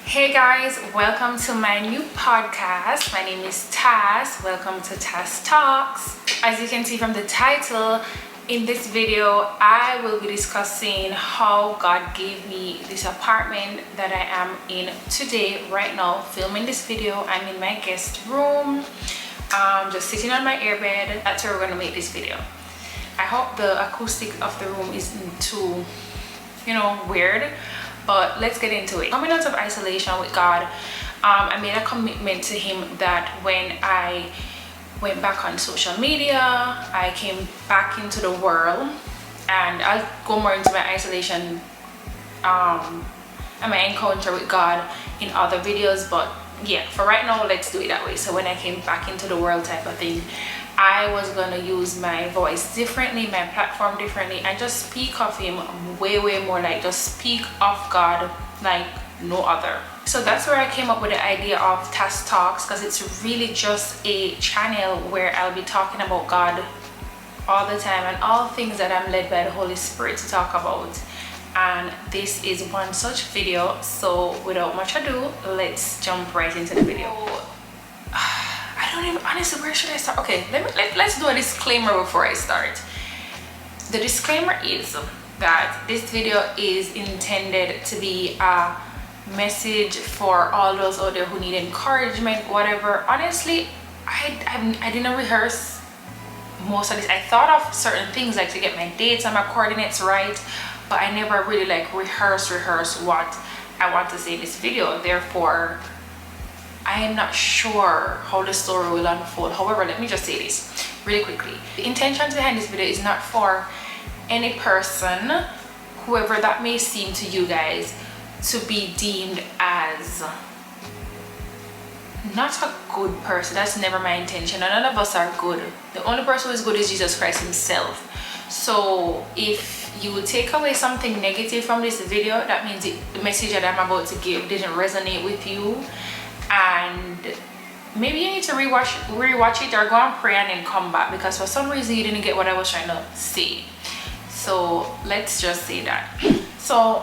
Hey guys, welcome to my new podcast. My name is Tas. Welcome to Tas Talks. As you can see from the title, in this video, I will be discussing how God gave me this apartment that I am in today, right now, filming this video. I'm in my guest room, just sitting on my airbed. That's where we're going to make this video. I hope the acoustic of the room isn't too, weird. But let's get into it. Coming out of isolation with God, I made a commitment to Him that when I went back on social media, I came back into the world, and I'll go more into my isolation and my encounter with God in other videos. But yeah, for right now, let's do it that way. So when I came back into the world type of thing, I was gonna use my voice differently, my platform differently, and just speak of Him way more, like just speak of God like no other. So that's where I came up with the idea of Tas Talks, because it's really just a channel where I'll be talking about God all the time and all things that I'm led by the Holy Spirit to talk about. And this is one such video. So without much ado, let's jump right into the video. I don't even, honestly, where should I start? Okay, let's do a disclaimer before I start. The disclaimer is that this video is intended to be a message for all those out there who need encouragement, whatever. Honestly, I didn't rehearse most of this. I thought of certain things, like to get my dates and my coordinates right, but I never really like rehearse what I want to say in this video. Therefore, I am not sure how the story will unfold. However, let me just say this really quickly. The intention behind this video is not for any person, whoever that may seem to you guys, to be deemed as not a good person. That's never my intention. None of us are good. The only person who is good is Jesus Christ Himself. So if you will take away something negative from this video, that means the message that I'm about to give didn't resonate with you, and maybe you need to rewatch it or go and pray and then come back, because for some reason you didn't get what I was trying to say. So let's just say that. So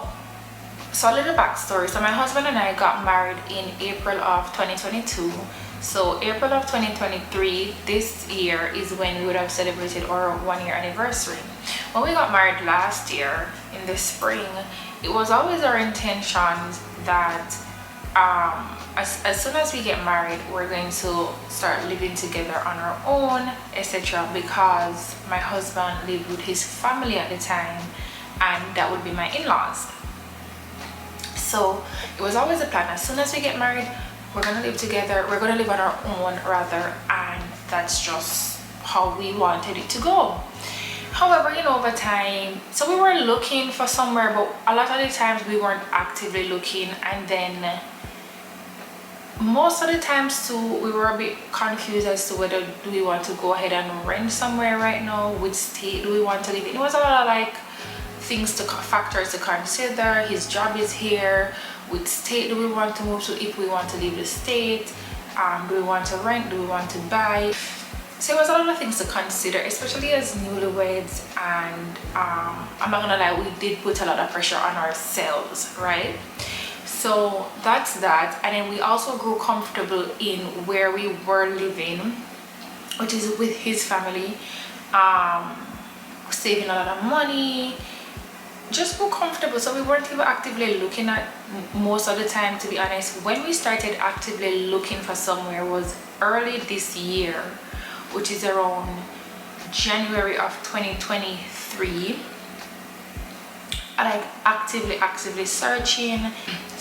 a little backstory. So my husband and I got married in April of 2022. So April of 2023, this year, is when we would have celebrated our 1 year anniversary. When we got married last year in the spring, it was always our intention that as soon as we get married, we're going to start living together on our own, etc., because my husband lived with his family at the time, and that would be my in-laws. So it was always a plan. As soon as we get married, we're gonna live together, we're gonna live on our own rather, and that's just how we wanted it to go. However, over time, so we were looking for somewhere, but a lot of the times we weren't actively looking, and then most of the times too, we were a bit confused as to whether do we want to go ahead and rent somewhere right now, which state do we want to live in. It was a lot of factors to consider. His job is here. Which state do we want to move to if we want to leave the state? Do we want to rent? Do we want to buy? So it was a lot of things to consider, especially as newlyweds, and I'm not gonna lie, we did put a lot of pressure on ourselves, right? So that's that. And then we also grew comfortable in where we were living, which is with his family, saving a lot of money, just grew comfortable. So we weren't even actively looking at most of the time, to be honest. When we started actively looking for somewhere was early this year, which is around January of 2023. Like actively searching.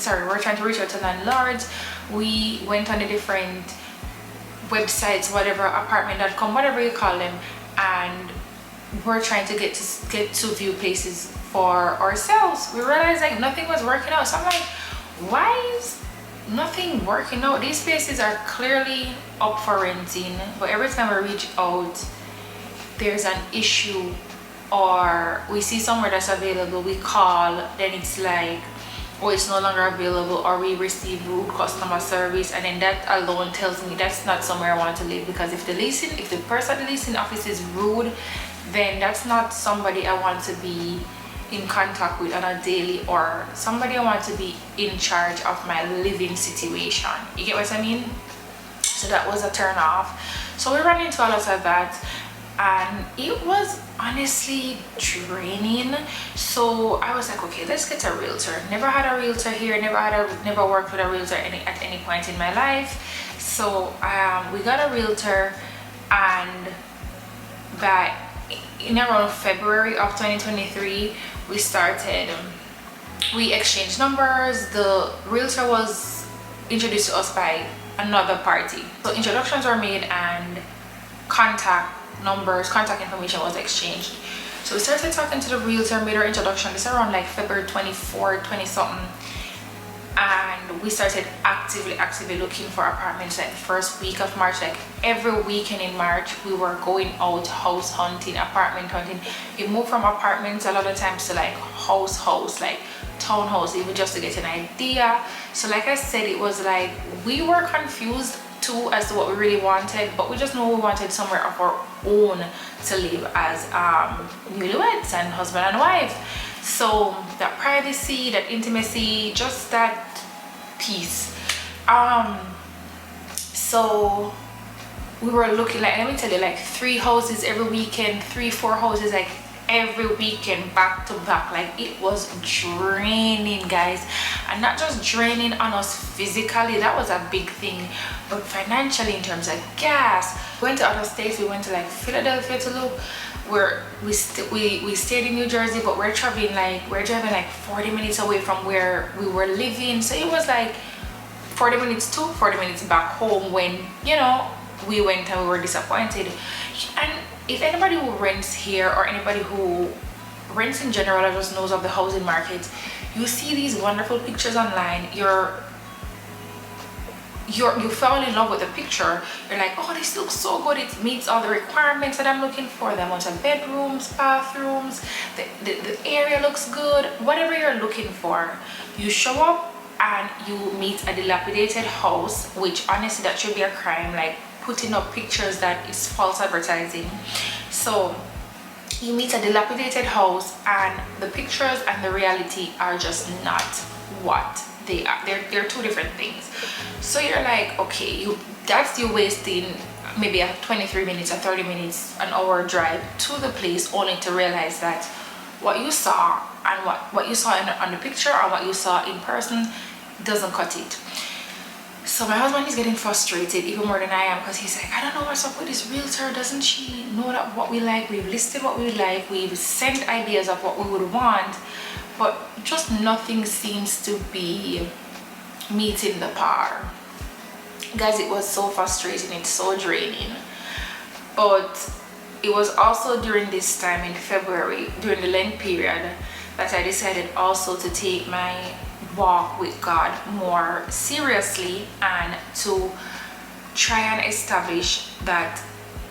We're trying to reach out to landlords. We went on the different websites, whatever, apartment.com, whatever you call them, and we're trying to get to view places for ourselves. We realized like nothing was working out. So I'm like, why is nothing working out? These places are clearly up for renting, but every time I reach out, there's an issue, or we see somewhere that's available, we call, then it's like, oh, it's no longer available, or we receive rude customer service, and then that alone tells me that's not somewhere I want to live. Because if the person at the leasing office is rude, then that's not somebody I want to be in contact with on a daily, or somebody I want to be in charge of my living situation. You get what I mean? So that was a turn off. So we ran into a lot of that, and it was honestly draining. So I was like, okay, let's get a realtor. Never had a realtor here, never worked with a realtor at any point in my life. So we got a realtor, and in around February of 2023 we exchanged numbers. The realtor was introduced to us by another party, so introductions were made and contact information was exchanged. So we started talking to the realtor, made our introduction. This around like February 24, 20 something, and we started actively looking for apartments like the first week of March. Like every weekend in March we were going out house hunting, apartment hunting. It moved from apartments a lot of times to like house, like townhouse, even just to get an idea. So like I said, it was like we were confused too as to what we really wanted, but we just know we wanted somewhere of our own to live as newlyweds and husband and wife. So that privacy, that intimacy, just that peace. So we were looking, like, let me tell you, like 3 houses every weekend, 3-4 houses like every weekend, back to back. Like it was draining, guys, and not just draining on us physically, that was a big thing, but financially in terms of gas. We went to other states. We went to like Philadelphia to look, where we stayed in New Jersey, but we're driving like 40 minutes away from where we were living. So it was like 40 minutes to 40 minutes back home when, you know, we went and we were disappointed. And if anybody who rents here, or anybody who rents in general, or just knows of the housing market, you see these wonderful pictures online, you fall in love with the picture. You're like, oh, this looks so good, it meets all the requirements that I'm looking for, the amount of bedrooms, bathrooms, the area looks good, whatever you're looking for. You show up and you meet a dilapidated house, which honestly that should be a crime, like putting up pictures that is false advertising. So you meet a dilapidated house, and the pictures and the reality are just not what they are. They're 2 different things. So you're like, okay, that's you wasting maybe a 23 minutes or 30 minutes, an hour drive to the place, only to realize that what you saw and what you saw on the picture or what you saw in person doesn't cut it. So my husband is getting frustrated even more than I am, because he's like, I don't know what's up with this realtor. Doesn't she know that what we like? We've listed what we like, we've sent ideas of what we would want, but just nothing seems to be meeting the par. Guys, it was so frustrating, it's so draining. But it was also during this time in February, during the Lent period, that I decided also to take my walk with God more seriously, and to try and establish that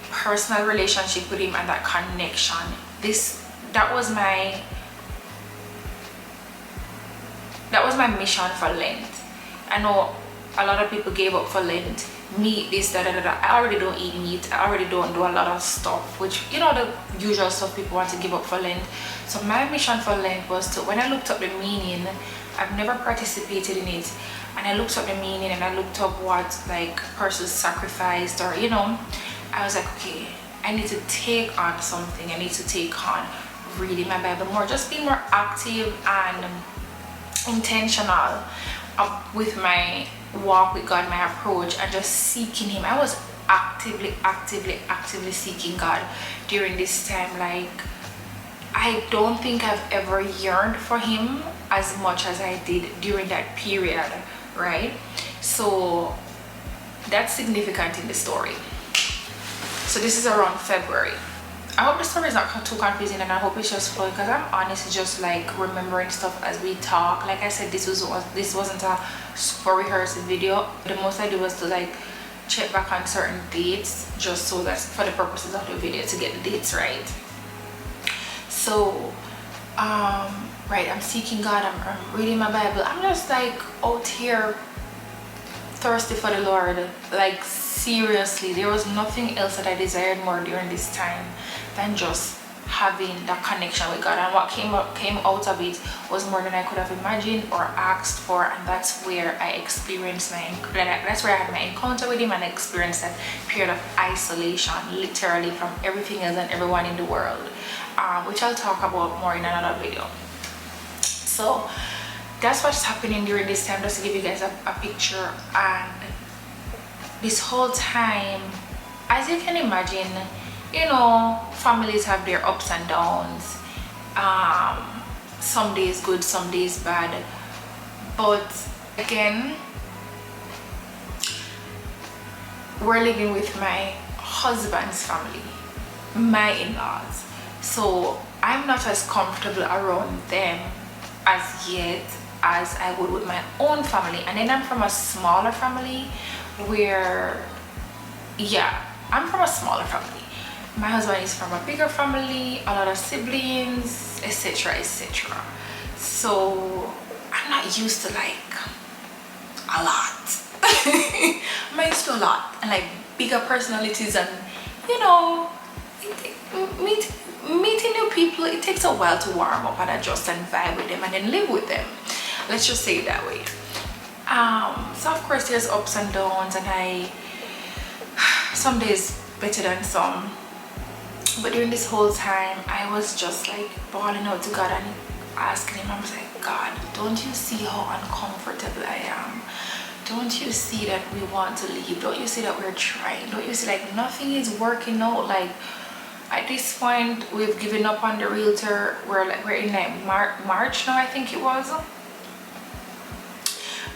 personal relationship with him and that connection. That was my mission for Lent. I know a lot of people gave up for Lent. Meat, this, da da da da. I already don't eat meat. I already don't do a lot of stuff, which, you know, the usual stuff people want to give up for Lent. So my mission for Lent was to, when I looked up the meaning, I've never participated in it, and I looked up the meaning and I looked up what like persons sacrificed, or, you know, I was like, okay, I need to take on something. I need to take on reading my Bible more, just being more active and intentional with my walk with God, my approach, and just seeking him. I was actively seeking God during this time. Like, I don't think I've ever yearned for him as much as I did during that period, right? So that's significant in the story. So this is around February. I hope the story is not too confusing, and I hope it's just flowing, because I'm honestly just like remembering stuff as we talk. Like I said, this wasn't a super rehearsed video. The most I did was to like check back on certain dates, just so that for the purposes of the video, to get the dates right. So right, I'm seeking God, I'm reading my Bible, I'm just like out here thirsty for the Lord. Like, seriously, there was nothing else that I desired more during this time than just having that connection with God, and what came out of it was more than I could have imagined or asked for. And that's where I experienced that's where I had my encounter with him, and I experienced that period of isolation, literally, from everything else and everyone in the world, which I'll talk about more in another video. So that's what's happening during this time, just to give you guys a picture. And this whole time, as you can imagine, you know, families have their ups and downs. Some days good, some days bad. But again, we're living with my husband's family, my in-laws. So I'm not as comfortable around them as yet as I would with my own family. And then I'm from a smaller family where, yeah, I'm from a smaller family. My husband is from a bigger family, a lot of siblings, etc, etc. So I'm not used to like a lot. I'm not used to a lot, and like bigger personalities, and you know, meeting new people, it takes a while to warm up and adjust and vibe with them and then live with them. Let's just say it that way. So of course there's ups and downs, and some days better than some. But during this whole time, I was just like bawling out to God and asking him. I was like, God, don't you see how uncomfortable I am? Don't you see that we want to leave? Don't you see that we're trying? Don't you see like nothing is working out? Like at this point, we've given up on the realtor. We're in like March now, I think it was.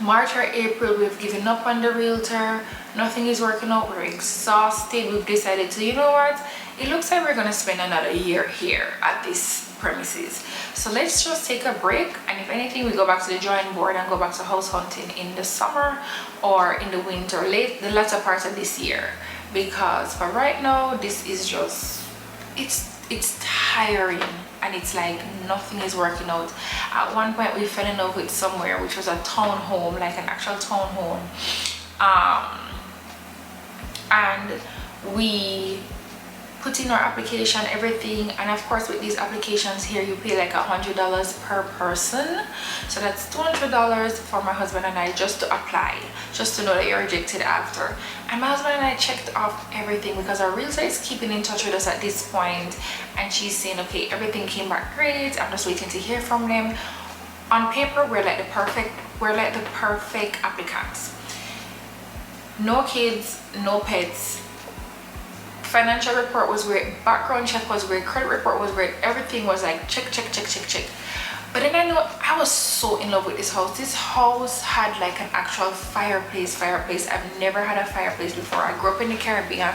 March or April, we've given up on the realtor. Nothing is working out. We're exhausted. We've decided to, you know what? It looks like we're gonna spend another year here at this premises. So let's just take a break, and if anything, we go back to the drawing board and go back to house hunting in the summer or in the winter, the latter part of this year. Because for right now, this is just, it's tiring, and it's like nothing is working out. At one point, we fell in love with somewhere, which was a town home, like an actual town home, and we put in our application, everything. And of course, with these applications here, you pay like $100 per person. So that's $200 for my husband and I just to apply, just to know that you're rejected after. And my husband and I checked off everything, because our realtor is keeping in touch with us at this point, and she's saying, okay, everything came back great, I'm just waiting to hear from them. On paper, we're like the perfect applicants. No kids, no pets. Financial report was great, background check was great, credit report was great, everything was like check. But then I was so in love with this house. This house had like an actual fireplace. I've never had a fireplace before. I grew up in the Caribbean.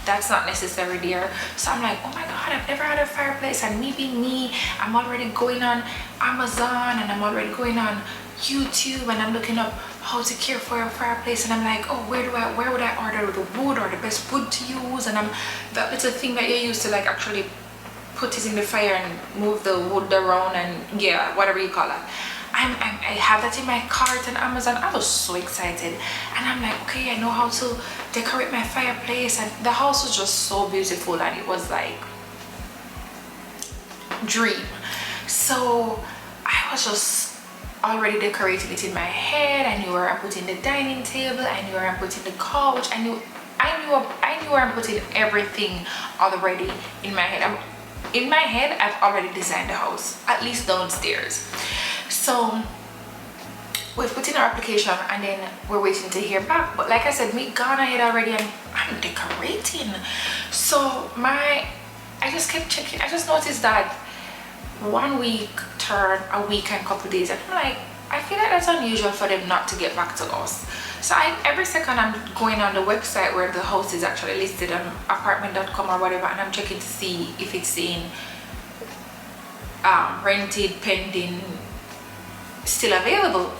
That's not necessary there. So I'm like, oh my God, I've never had a fireplace. And me being me, I'm already going on Amazon, and I'm already going on YouTube, and I'm looking up how to care for a fireplace, and I'm like, oh, where would I order the wood, or the best wood to use? And I'm that little thing that you use to like actually put it in the fire and move the wood around, and yeah, whatever you call it. I have that in my cart on Amazon. I was so excited, and I'm like, okay, I know how to decorate my fireplace. And the house was just so beautiful, and it was like dream. So I was just already decorating it in my head. I knew where I'm putting the dining table, I knew where I'm putting the couch, I knew where I'm putting everything already in my head. In my head, I've already designed the house, at least downstairs. So we've put in our application, and then we're waiting to hear back. But like I said, me gone ahead already, and I'm decorating. So I just kept checking. I just noticed that 1 week turned a week and a couple days, and I'm like, I feel like that's unusual for them not to get back to us. So every second I'm going on the website where the house is actually listed on apartment.com or whatever, and I'm checking to see if it's saying rented, pending, still available.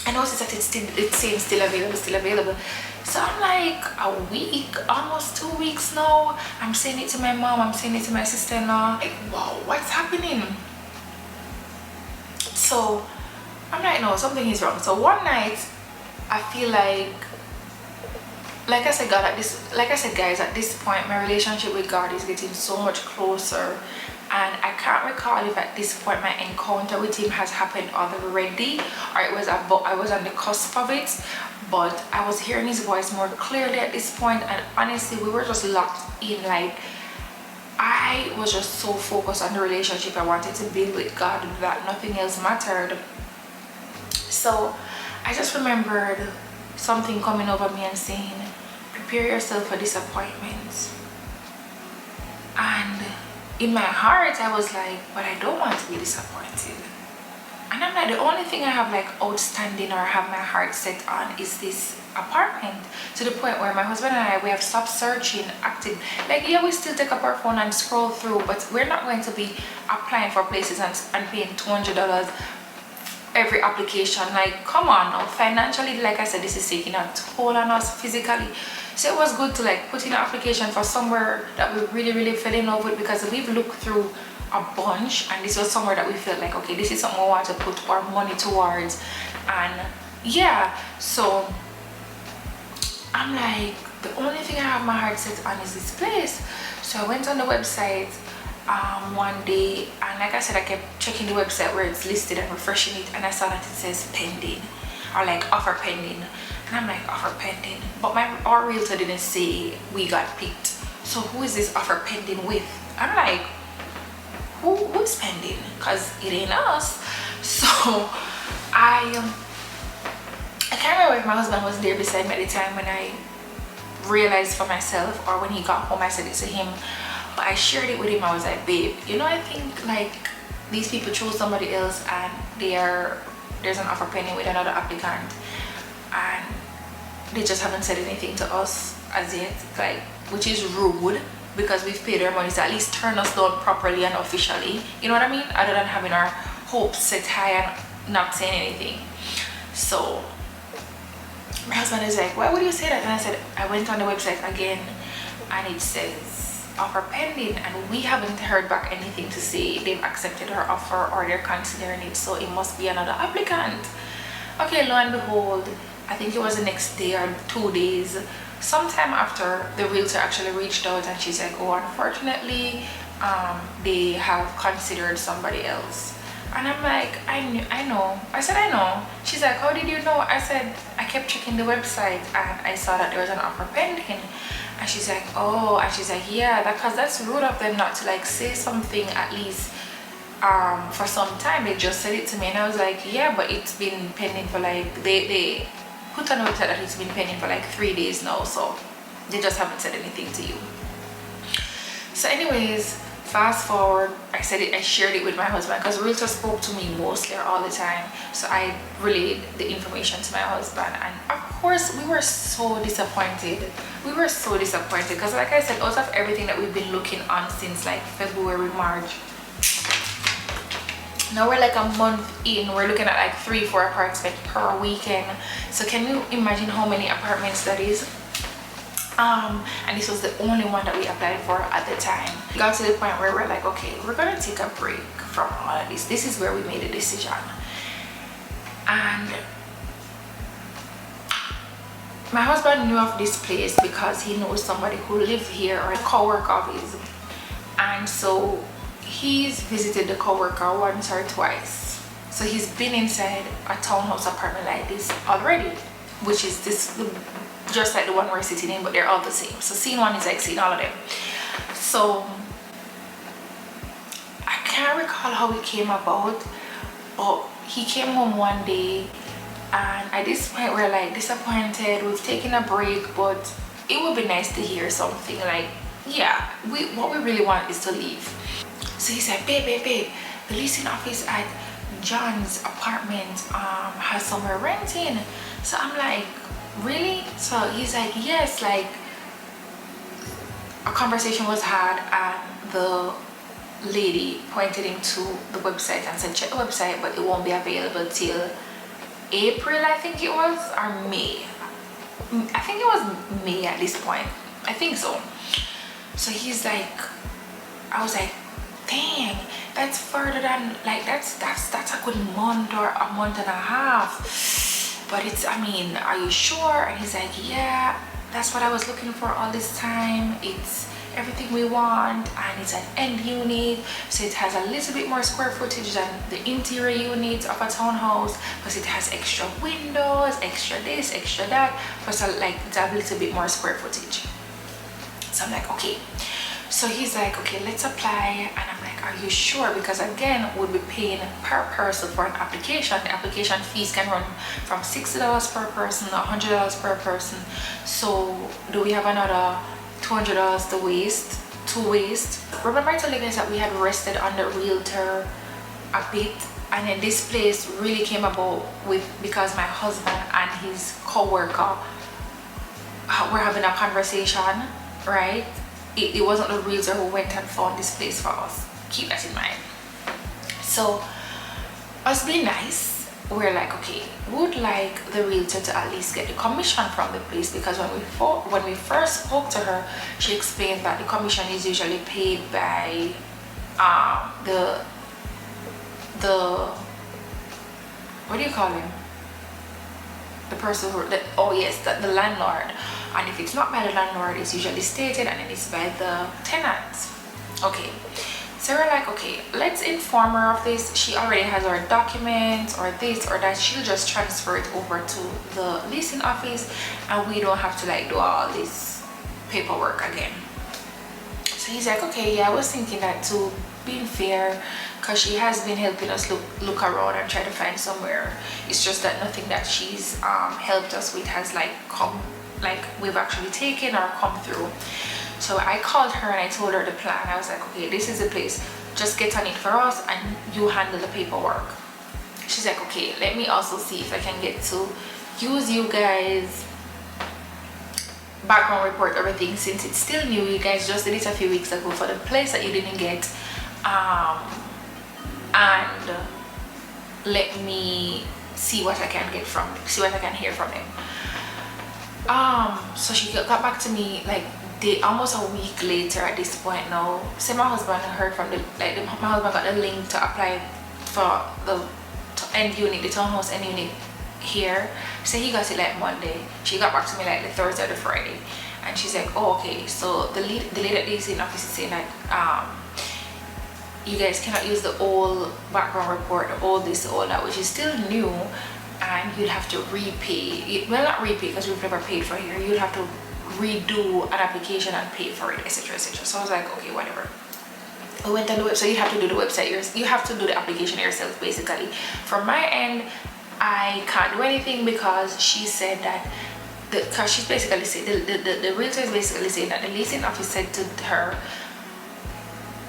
I noticed that it's saying still available. So I'm like, a week, almost 2 weeks now. I'm saying it to my mom, I'm saying it to my sister-in-law. Like, wow, what's happening? So I'm like, no, something is wrong. So one night, I feel like like I said, guys, at this point, my relationship with God is getting so much closer, and I can't recall if at this point my encounter with Him has happened already, or I was on the cusp of it. But I was hearing His voice more clearly at this point, and honestly, we were just locked in. Like, I was just so focused on the relationship I wanted to build with God that nothing else mattered. So I just remembered something coming over me and saying, prepare yourself for disappointment. And in my heart I was like, but I don't want to be disappointed. And I'm like, the only thing I have like outstanding or have my heart set on is this apartment, to the point where my husband and we have stopped searching active. Like, yeah, we still take up our phone and scroll through, but we're not going to be applying for places and paying $200 every application. Like, come on now. Financially, like I said, this is taking a toll on us physically. So it was good to like put in an application for somewhere that we really fell in love with, because we've looked through a bunch and this was somewhere that we felt like, okay, this is something we want to put our money towards. And yeah, so I'm like, the only thing I have my heart set on is this place. So I went on the website one day, and like I said, I kept checking the website where it's listed and refreshing it, and I saw that it says pending, or like offer pending. And I'm like, offer pending, but our realtor didn't say we got picked. So who is this offer pending with? I'm like, who's pending? Because it ain't us. So I can't remember if my husband was there beside me at the time when I realized for myself, or when he got home I said it to him. But I shared it with him. I was like, babe, you know, I think like these people chose somebody else, and there's an offer pending with another applicant, and they just haven't said anything to us as yet, like, which is rude, because we've paid our money, so at least turn us down properly and officially, you know what I mean, other than having our hopes set high and not saying anything. So my husband is like, why would you say that? And I said, I went on the website again and it says offer pending, and we haven't heard back anything to say they've accepted our offer or they're considering it, so it must be another applicant. Okay, lo and behold, I think it was the next day or 2 days, sometime after, the realtor actually reached out and she's like, oh, unfortunately they have considered somebody else. And I'm like, I know. I said, I know. She's like, how did you know? I said, I kept checking the website and I saw that there was an offer pending. And she's like, oh. And she's like, yeah, because that's rude of them not to like say something at least for some time. They just said it to me, and I was like, yeah, but it's been pending for like, they put on the website that it's been pending for like 3 days now, so they just haven't said anything to you. So anyways, fast forward, I shared it with my husband, because realtor spoke to me mostly or all the time, so I relayed the information to my husband, and of course we were so disappointed. Because like I said, out of everything that we've been looking on since like February, March, now we're like a month in, we're looking at like 3-4 apartments per weekend. So can you imagine how many apartments that is? And this was the only one that we applied for at the time. We got to the point where we're like, okay, we're gonna take a break from all of this. This is where we made a decision. And my husband knew of this place because he knows somebody who lived here, or a co-worker of his, and so he's visited the co-worker once or twice. So he's been inside a townhouse apartment like this already, which is this just like the one we're sitting in, but they're all the same. So scene one is like seeing all of them. So I can't recall how it came about, but he came home one day, and at this point we're like disappointed. We've taken a break, but it would be nice to hear something. Like, yeah, what we really want is to leave. So he said, babe, the leasing office at John's apartment has somewhere renting. So I'm like, really? So he's like, yes. Like, a conversation was had, and the lady pointed him to the website and said, check the website, but it won't be available till April, I think it was, or May. I think it was May at this point, I think so. So he's like, I was like, dang, that's further than, like, that's a good month or a month and a half. But it's, I mean, are you sure? And he's like, yeah. that's what I was looking for all this time. It's everything we want, and it's an end unit, so it has a little bit more square footage than the interior units of a townhouse, because it has extra windows, extra this, extra that, plus like it's a little bit more square footage. So I'm like, okay. So he's like, okay, let's apply. And I'm like, are you sure? Because again, we'll be paying per person for an application. The application fees can run from $60 per person, $100 per person. So do we have another $200 to waste? Remember I told you guys that we had rested on the realtor a bit, and then this place really came about because my husband and his co-worker were having a conversation, right? It wasn't the realtor who went and found this place for us. Keep that in mind. So us being nice, we're like, okay, we would like the realtor to at least get the commission from the place, because when we first spoke to her, she explained that the commission is usually paid by the what do you call him? The person who, the landlord. And if it's not by the landlord, it's usually stated, and then it's by the tenants. Okay, so we're like, okay, let's inform her of this. She already has our documents or this or that. She'll just transfer it over to the leasing office, and we don't have to like do all this paperwork again. So he's like, okay, yeah, I was thinking that too, being fair, because she has been helping us look around and try to find somewhere. It's just that nothing that she's helped us with has we've actually taken or come through. So I called her and I told her the plan. I was like, okay, this is the place, just get on it for us and you handle the paperwork. She's like, okay, let me also see if I can get to use you guys background report everything, since it's still new. You guys just did it a few weeks ago for the place that you didn't get, and let me see what I can hear from them. So she got back to me like almost a week later at this point now. So my husband heard from my husband got the link to apply for the end unit, the townhouse end unit here. So he got it like Monday. She got back to me like the Thursday or the Friday, and she's like, oh, okay, so the lady at the leasing office is saying that you guys cannot use the old background report, the old this, the old that, which is still new, and you'll have to repay. Well, not repay because we've never paid for here. You'll have to redo an application and pay for it, etc., etc. So I was like, okay, whatever. I went on the website. You have to do the website. You have to do the application yourself, basically. From my end, I can't do anything because she said that because she's basically saying the realtor is basically saying that the leasing office said to her,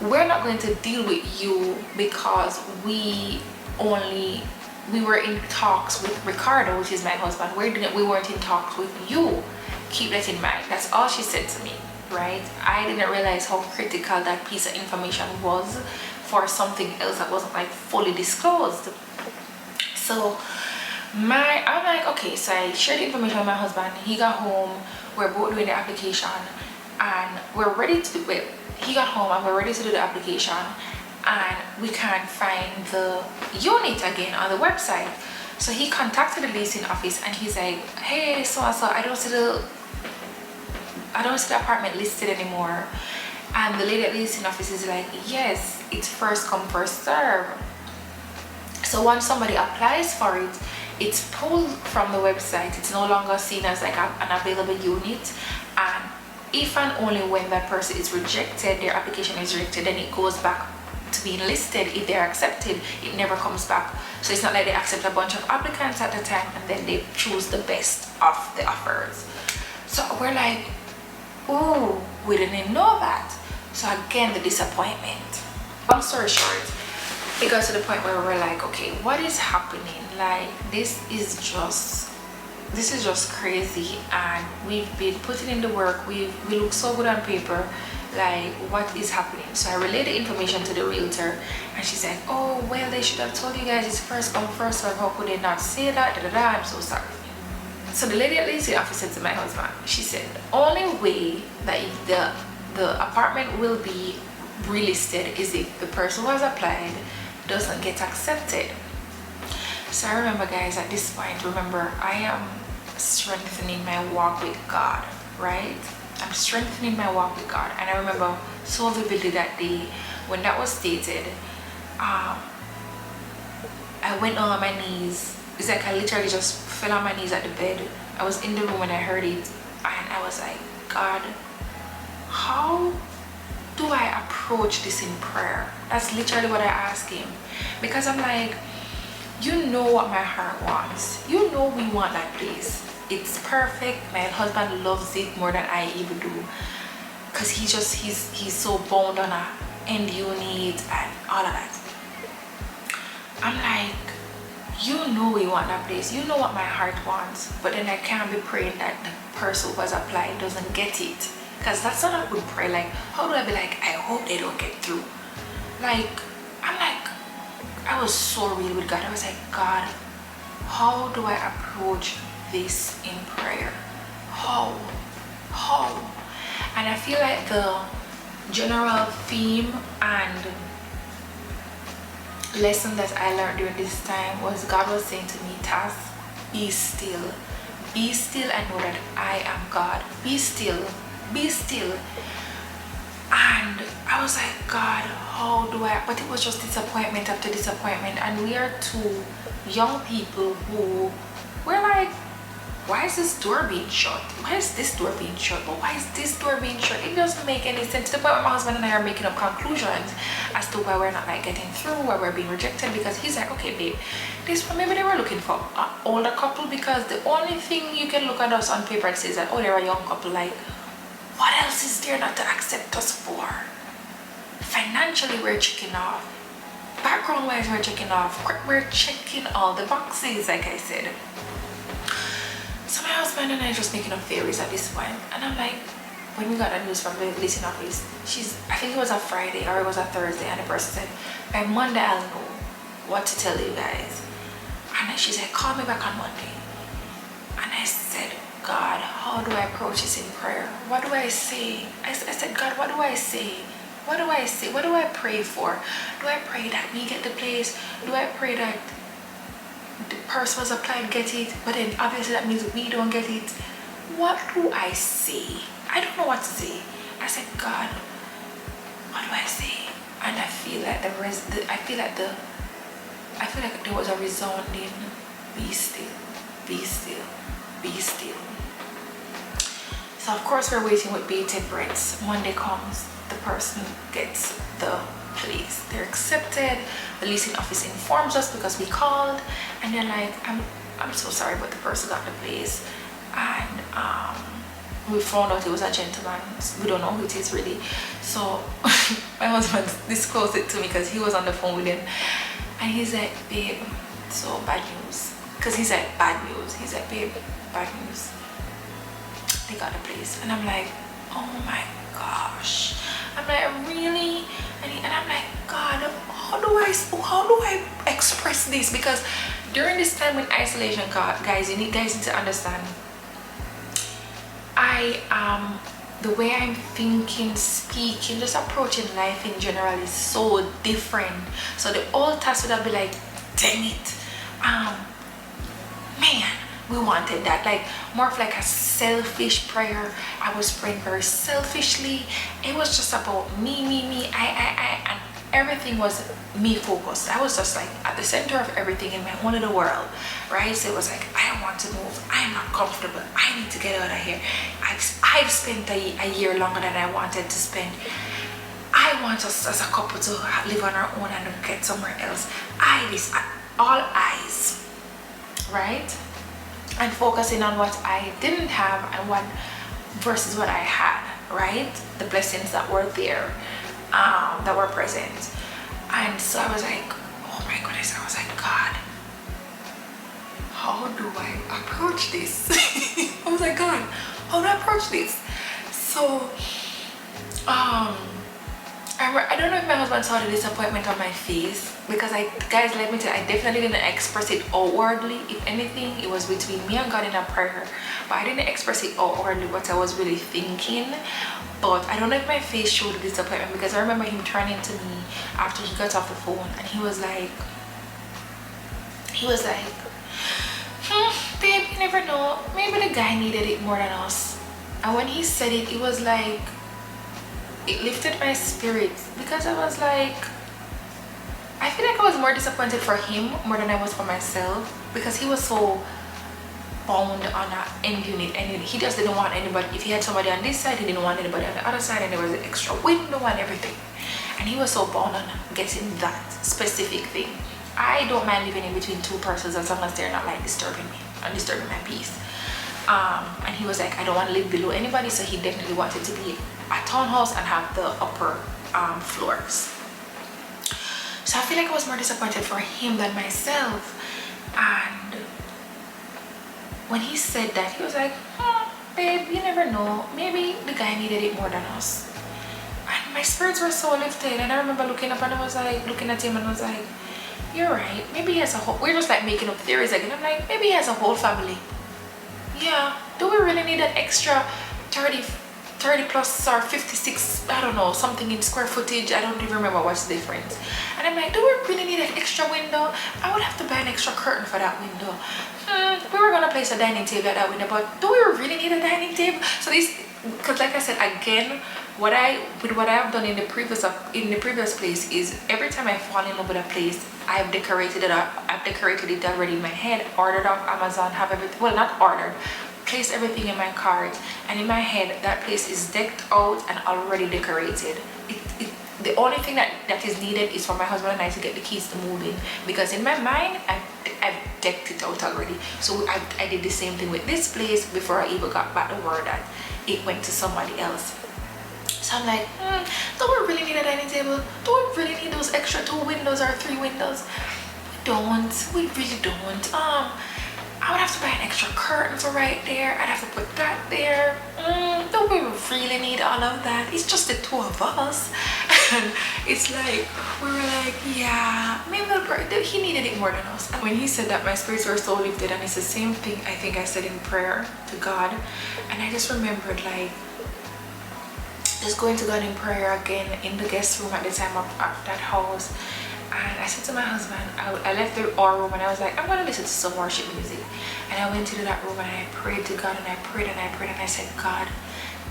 we're not going to deal with you because we were in talks with Ricardo, which is my husband. We weren't in talks with you. Keep that in mind. That's all she said to me, right? I didn't realize how critical that piece of information was for something else that wasn't like fully disclosed. So I'm like, okay, so I shared the information with my husband. He got home, we're both doing the application, and we're ready to do it. He got home and we're ready to do the application, and we can't find the unit again on the website. So he contacted the leasing office and he's like, hey, so I don't see the apartment listed anymore. And the lady at the leasing office is like, yes, it's first come, first serve. So once somebody applies for it, it's pulled from the website. It's no longer seen as like an available unit, and if and only when that person is rejected, their application is rejected, then it goes back to being listed. If they're accepted, it never comes back. So it's not like they accept a bunch of applicants at the time and then they choose the best of the offers. So we're like, oh, we didn't even know that. So again, the disappointment. Long story short, it got to the point where we're like, okay, what is happening? Like, this is just crazy, and we've been putting in the work. We look so good on paper. Like, what is happening? So I relayed the information to the realtor, and she said, oh, well, they should have told you guys it's first come, first serve. How could they not say that? I'm so sorry. So the lady at the leasing office said to my husband, she said, the only way that the apartment will be relisted is if the person who has applied doesn't get accepted. So I remember, guys, at this point, remember, I am strengthening my walk with God. right? I'm strengthening my walk with God. And I remember so vividly that day when that was stated, I went on my knees. It's like I literally just fell on my knees at the bed. I was in the room when I heard it, and I was like, God, how do I approach this in prayer? That's literally what I asked him. Because I'm like, you know what my heart wants. You know we want that place. It's perfect. My husband loves it more than I even do. Because he's so bound on a end unit and all of that. I'm like, you know we want that place. You know what my heart wants. But then I can't be praying that the person who has applied doesn't get it. Because that's not a good prayer. Like, how do I be like, I hope they don't get through? Like, I'm like, I was so real with God. I was like, God, how do I approach this in prayer? How? And I feel like the general theme and lesson that I learned during this time was God was saying to me, Tas, be still and know that I am God. Be still. And I was like, God, how do I? But it was just disappointment after disappointment. And we are two young people who we're like, why is this door being shut? Why is this door being shut? But why is this door being shut? It doesn't make any sense. To the point where my husband and I are making up conclusions as to why we're not like getting through, why we're being rejected. Because he's like, okay, babe, this one, maybe they were looking for an older couple, because the only thing you can look at us on paper and say is that, oh, they're a young couple. Like, what else is there not to accept us for? Financially, we're checking off. Background wise, we're checking off. We're checking all the boxes, like I said. So my husband and I are just making up theories at this point. And I'm like, when we got the news from the leasing office, I think it was a Friday or it was a Thursday, and the person said, by Monday I'll know what to tell you guys. And then she said, call me back on Monday. And I said, God, how do I approach this in prayer? What do I say? I said, God, what do I say? What do I say? What do I pray for? Do I pray that we get the place? Do I pray that the person was applied get it? But then obviously that means we don't get it. What do I say? I don't know what to say. I said, God, what do I say? And I feel like there was a resounding, be still, be still, be still. So of course we're waiting with bated breath. Monday comes, the person gets the place. They're accepted. The leasing office informs us because we called, and they're like, I'm so sorry, but the person got the place. And we found out it was a gentleman. We don't know who it is really. So my husband disclosed it to me because he was on the phone with him, and he's like, babe, so bad news. Because he's like, bad news. He's like, babe, bad news. They got the place. And I'm like, oh my gosh. I'm like, really? And I'm like, God, how do I express this? Because during this time in isolation, guys, you need to understand, the way I'm thinking, speaking, just approaching life in general is so different. So the old task would have been like, dang it, man, we wanted that. Like, more of like a selfish prayer. I was praying very selfishly. It was just about me, I, and everything was me focused. I was just like at the center of everything in my own little world, right? So it was like, I don't want to move. I'm not comfortable. I need to get out of here. I've spent a year longer than I wanted to spend. I want us as a couple to live on our own and get somewhere else. All eyes, right? And focusing on what I didn't have and what versus what I had, right? The blessings that were there, that were present. And so I was like, oh my goodness, I was like, God, how do I approach this? I was like, God, how do I approach this? So I don't know if my husband saw the disappointment on my face, because guys, let me tell you, I definitely didn't express it outwardly. If anything, it was between me and God in a prayer, but I didn't express it outwardly what I was really thinking. But I don't know if my face showed the disappointment, because I remember him turning to me after he got off the phone, and he was like, babe, you never know, maybe the guy needed it more than us. And when he said it, it was like, it lifted my spirit, because I was like, I feel like I was more disappointed for him more than I was for myself, because he was so bound on an end unit. He just didn't want anybody. If he had somebody on this side, he didn't want anybody on the other side, and there was an extra window and everything. And he was so bound on getting that specific thing. I don't mind living in between two persons as long as they're not like disturbing me and disturbing my peace. And he was like, I don't want to live below anybody, so he definitely wanted to be a townhouse and have the upper floors. So I feel like I was more disappointed for him than myself. And when he said that, he was like, babe, you never know, maybe the guy needed it more than us. And my spirits were so lifted, and I remember looking up and I was like, looking at him and I was like, you're right, maybe he has a whole, we're just like making up theories again. I'm like, maybe he has a whole family. Yeah, do we really need an extra 30 plus or 56, I don't know, something in square footage? I don't even remember what's the difference. And I'm like, do we really need an extra window? I would have to buy an extra curtain for that window. We were gonna place a dining table at that window, but do we really need a dining table? So this, because like I said again, what I have done in the previous place is every time I fall in love with a place, I've decorated it already in my head, ordered off Amazon, have everything, well, not ordered, placed everything in my cart, and in my head that place is decked out and already decorated. The only thing that is needed is for my husband and I to get the keys to move in, because in my mind I've decked it out already. So I did the same thing with this place before I even got back the word that it went to somebody else. So I'm like, don't we really need a dining table? Don't we really need those extra 2 windows or 3 windows? We really don't. I would have to buy an extra curtain for right there. I'd have to put that there. Don't we really need all of that? It's just the 2 of us. And it's like, we were like, yeah, maybe he needed it more than us. And when he said that, my spirits were so lifted, and it's the same thing I think I said in prayer to God. And I just remembered like, just going to God in prayer again in the guest room at the time of that house. And I said to my husband, I left our room and I was like, I'm going to listen to some worship music. And I went into that room and I prayed to God, and I prayed and I prayed and I said, God,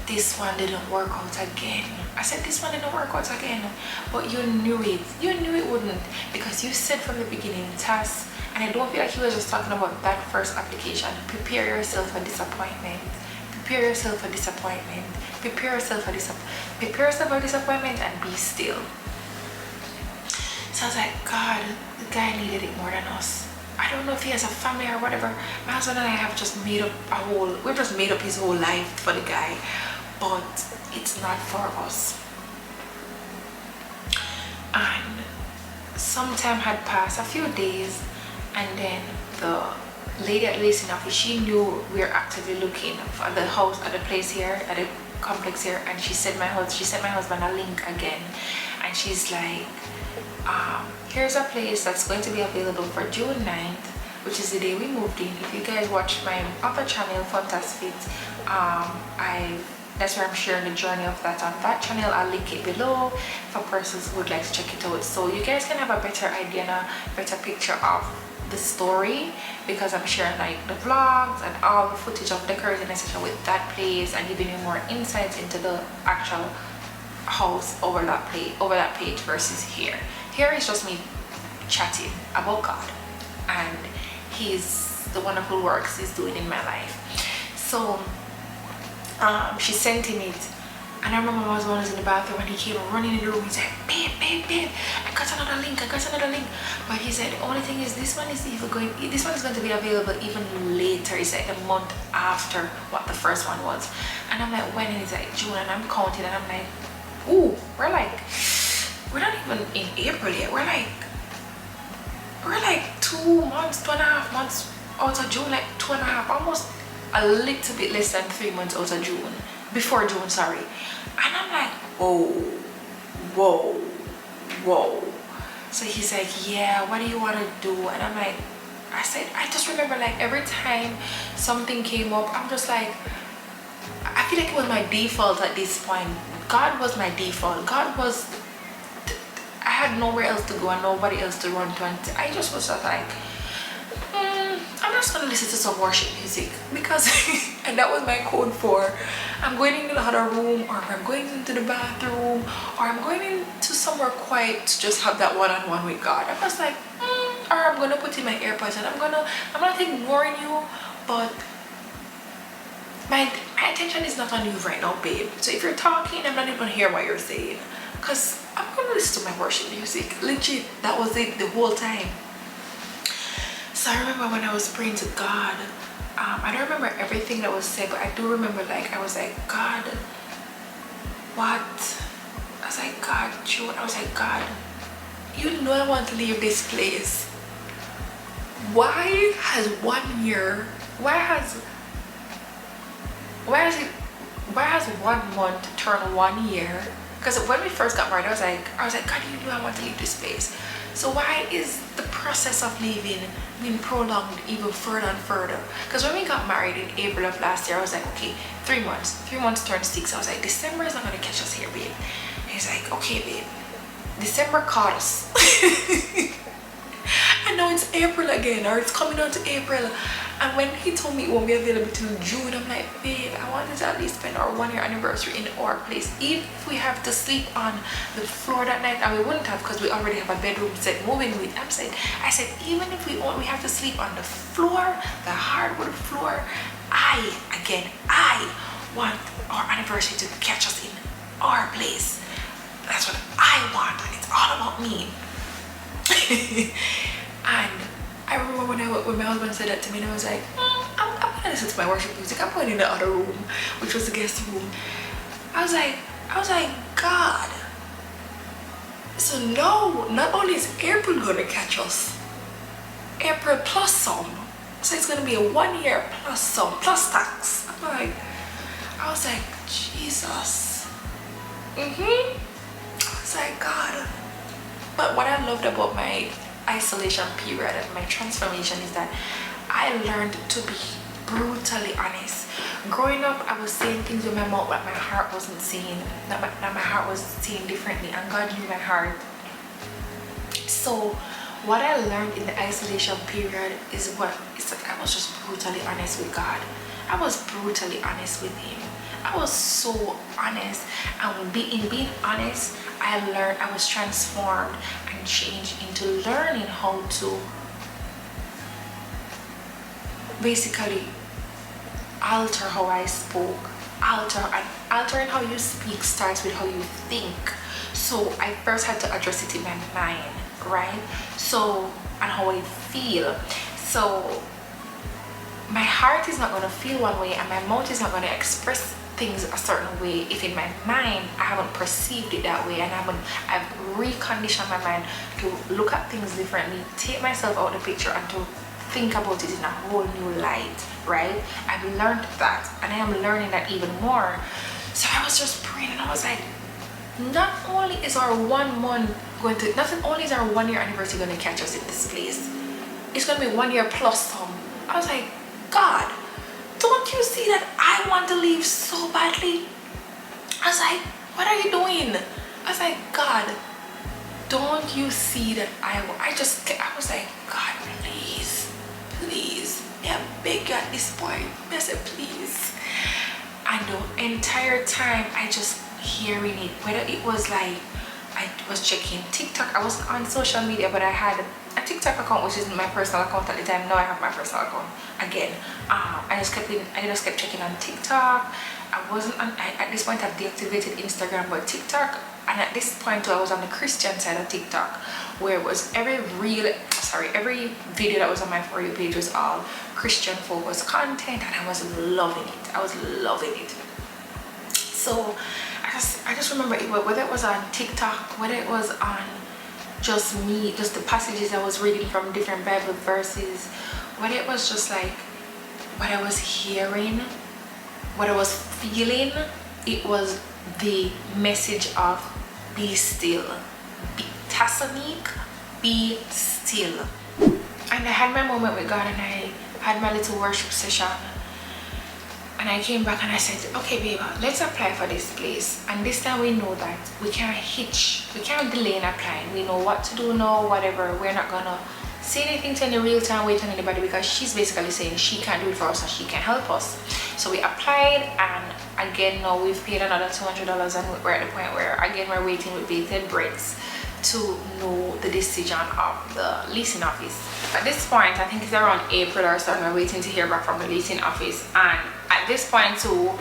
this one didn't work out again. I said, this one didn't work out again. But you knew it. You knew it wouldn't, because you said from the beginning, Tas, and I don't feel like he was just talking about that first application, prepare yourself for disappointment. Prepare yourself for disappointment. Prepare yourself for disappointment and be still. So I was like, God, the guy needed it more than us. I don't know if he has a family or whatever. My husband and I have just made up we've just made up his whole life for the guy, but it's not for us. And some time had passed, a few days, and then the lady at the leasing office, she knew we were actively looking for the house at the place here, at the complex here, and she sent my husband a link again, and she's like, here's a place that's going to be available for June 9th, which is the day we moved in. If you guys watch my other channel, Fantastic, that's where I'm sharing the journey of that on that channel. I'll link it below for persons who would like to check it out, so you guys can have a better idea and a better picture of the story, because I'm sharing like the vlogs and all the footage of decorating, etc. with that place, and giving you more insights into the actual house over that page versus here. Here is just me chatting about God and the wonderful works he's doing in my life. So she sent him it, and I remember my husband was in the bathroom and he came running in the room. He's like, babe, I got another link. But he said, the only thing is this one is going to be available even later. It's like a month after what the first one was. And I'm like, when? And he's like, June. And I'm counting and I'm like, ooh, we're not even in April yet. We're like 2.5 months out of June, like 2.5, almost a little bit less than 3 months out of June, before June, sorry. And I'm like, whoa. So he's like, yeah, what do you want to do? And I'm like, I just remember like every time something came up, I'm just like, I feel like it was my default at this point. God was my default. I had nowhere else to go and nobody else to run to, and I just was just like, I'm just gonna listen to some worship music because and that was my code for I'm going into the other room, or I'm going into the bathroom, or I'm going into somewhere quiet to just have that one-on-one with God. I was like, or I'm gonna put in my AirPods and I'm not ignoring you, but my attention is not on you right now, babe. So if you're talking, I'm not even gonna hear what you're saying, because I'm gonna listen to my worship music. Legit, that was it the whole time. So I remember when I was praying to God, I don't remember everything that was said, but I do remember, like, I was like, God, what? I was like, God, June. I was like, God, you know I want to leave this place. Why has 1 year, why has 1 month turned 1 year? Because when we first got married, I was like, God, you know I want to leave this place. So why is the process of leaving being prolonged even further and further? Because when we got married in April of last year, I was like, okay, 3 months. 3 months turned 6. I was like, December is not going to catch us here, babe. And he's like, okay, babe. December caught us. And now it's April again, or it's coming on to April. And when he told me it won't be available till June, I'm like, babe, I wanted to at least spend our 1 year anniversary in our place. If we have to sleep on the floor that night, and we wouldn't have because we already have a bedroom set moving with. I said, even if we have to sleep on the floor, the hardwood floor, I want our anniversary to catch us in our place. That's what I want, and it's all about me. And I remember when my husband said that to me, and I was like, I'm gonna listen to my worship music. I'm going in the other room, which was the guest room. I was like, God. So no, not only is April gonna catch us, April plus some. So it's gonna be a 1 year plus some, plus tax. I was like, Jesus. I was like, God. But what I loved about my isolation period and my transformation is that I learned to be brutally honest. Growing up, I was saying things with my mouth that my heart wasn't seeing, that my heart was seeing differently, and God knew my heart. So what I learned in the isolation period is that I was just brutally honest with God. I was brutally honest with him. I was so honest, and in being honest, I learned, I was transformed and changed into learning how to basically alter how I spoke. Altering how you speak starts with how you think. So I first had to address it in my mind, right? So, and how I feel. So my heart is not going to feel one way, and my mouth is not going to express things a certain way if in my mind I haven't perceived it that way, and I've reconditioned my mind to look at things differently, take myself out of the picture, and to think about it in a whole new light, right? I've learned that, and I am learning that even more. So I was just praying, and I was like, not only is our 1 month going to, not only is our 1 year anniversary going to catch us in this place, it's going to be 1 year plus some. I was like, God, don't you see that I want to leave so badly? I was like, what are you doing? I was like, God, don't you see that I was like, God, please, yeah, beg you at this point. I said, please. And the entire time I just hearing it, whether it was like I was checking TikTok. I wasn't on social media, but I had a TikTok account, which is my personal account at the time. Now I have my personal account again. I just kept checking on TikTok. At this point I've deactivated Instagram, but TikTok, and at this point too, I was on the Christian side of TikTok, where it was every video that was on my For You page was all Christian focused content, and I was loving it. So I just remember it, whether it was on TikTok, whether it was on just the passages I was reading from different Bible verses, whether it was just like what I was hearing, what I was feeling, it was the message of be still, be still. And I had my moment with God, and I had my little worship session, and I came back and I said, okay babe, let's apply for this place. And this time we know that we can't delay in applying. We know what to do now, whatever. We're not gonna say anything to any real-time wait on anybody, because she's basically saying she can't do it for us and she can't help us. So we applied, and again now we've paid another $200, and we're at the point where again we're waiting with bated breaths to know the decision of the leasing office. At this point, I think it's around April or so, we're waiting to hear back from the leasing office. And at this point too,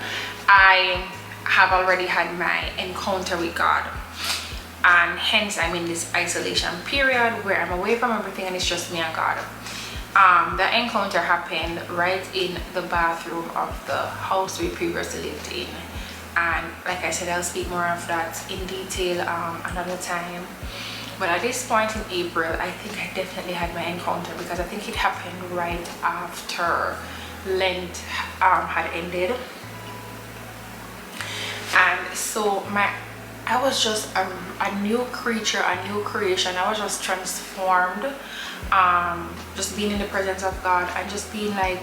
I have already had my encounter with God, and hence I'm in this isolation period where I'm away from everything and it's just me and God. The encounter happened right in the bathroom of the house we previously lived in, and like I said, I'll speak more of that in detail another time. But at this point in April, I think I definitely had my encounter, because I think it happened right after Lent had ended. And so I was just a new creature, a new creation. I was just transformed, just being in the presence of God and just being like,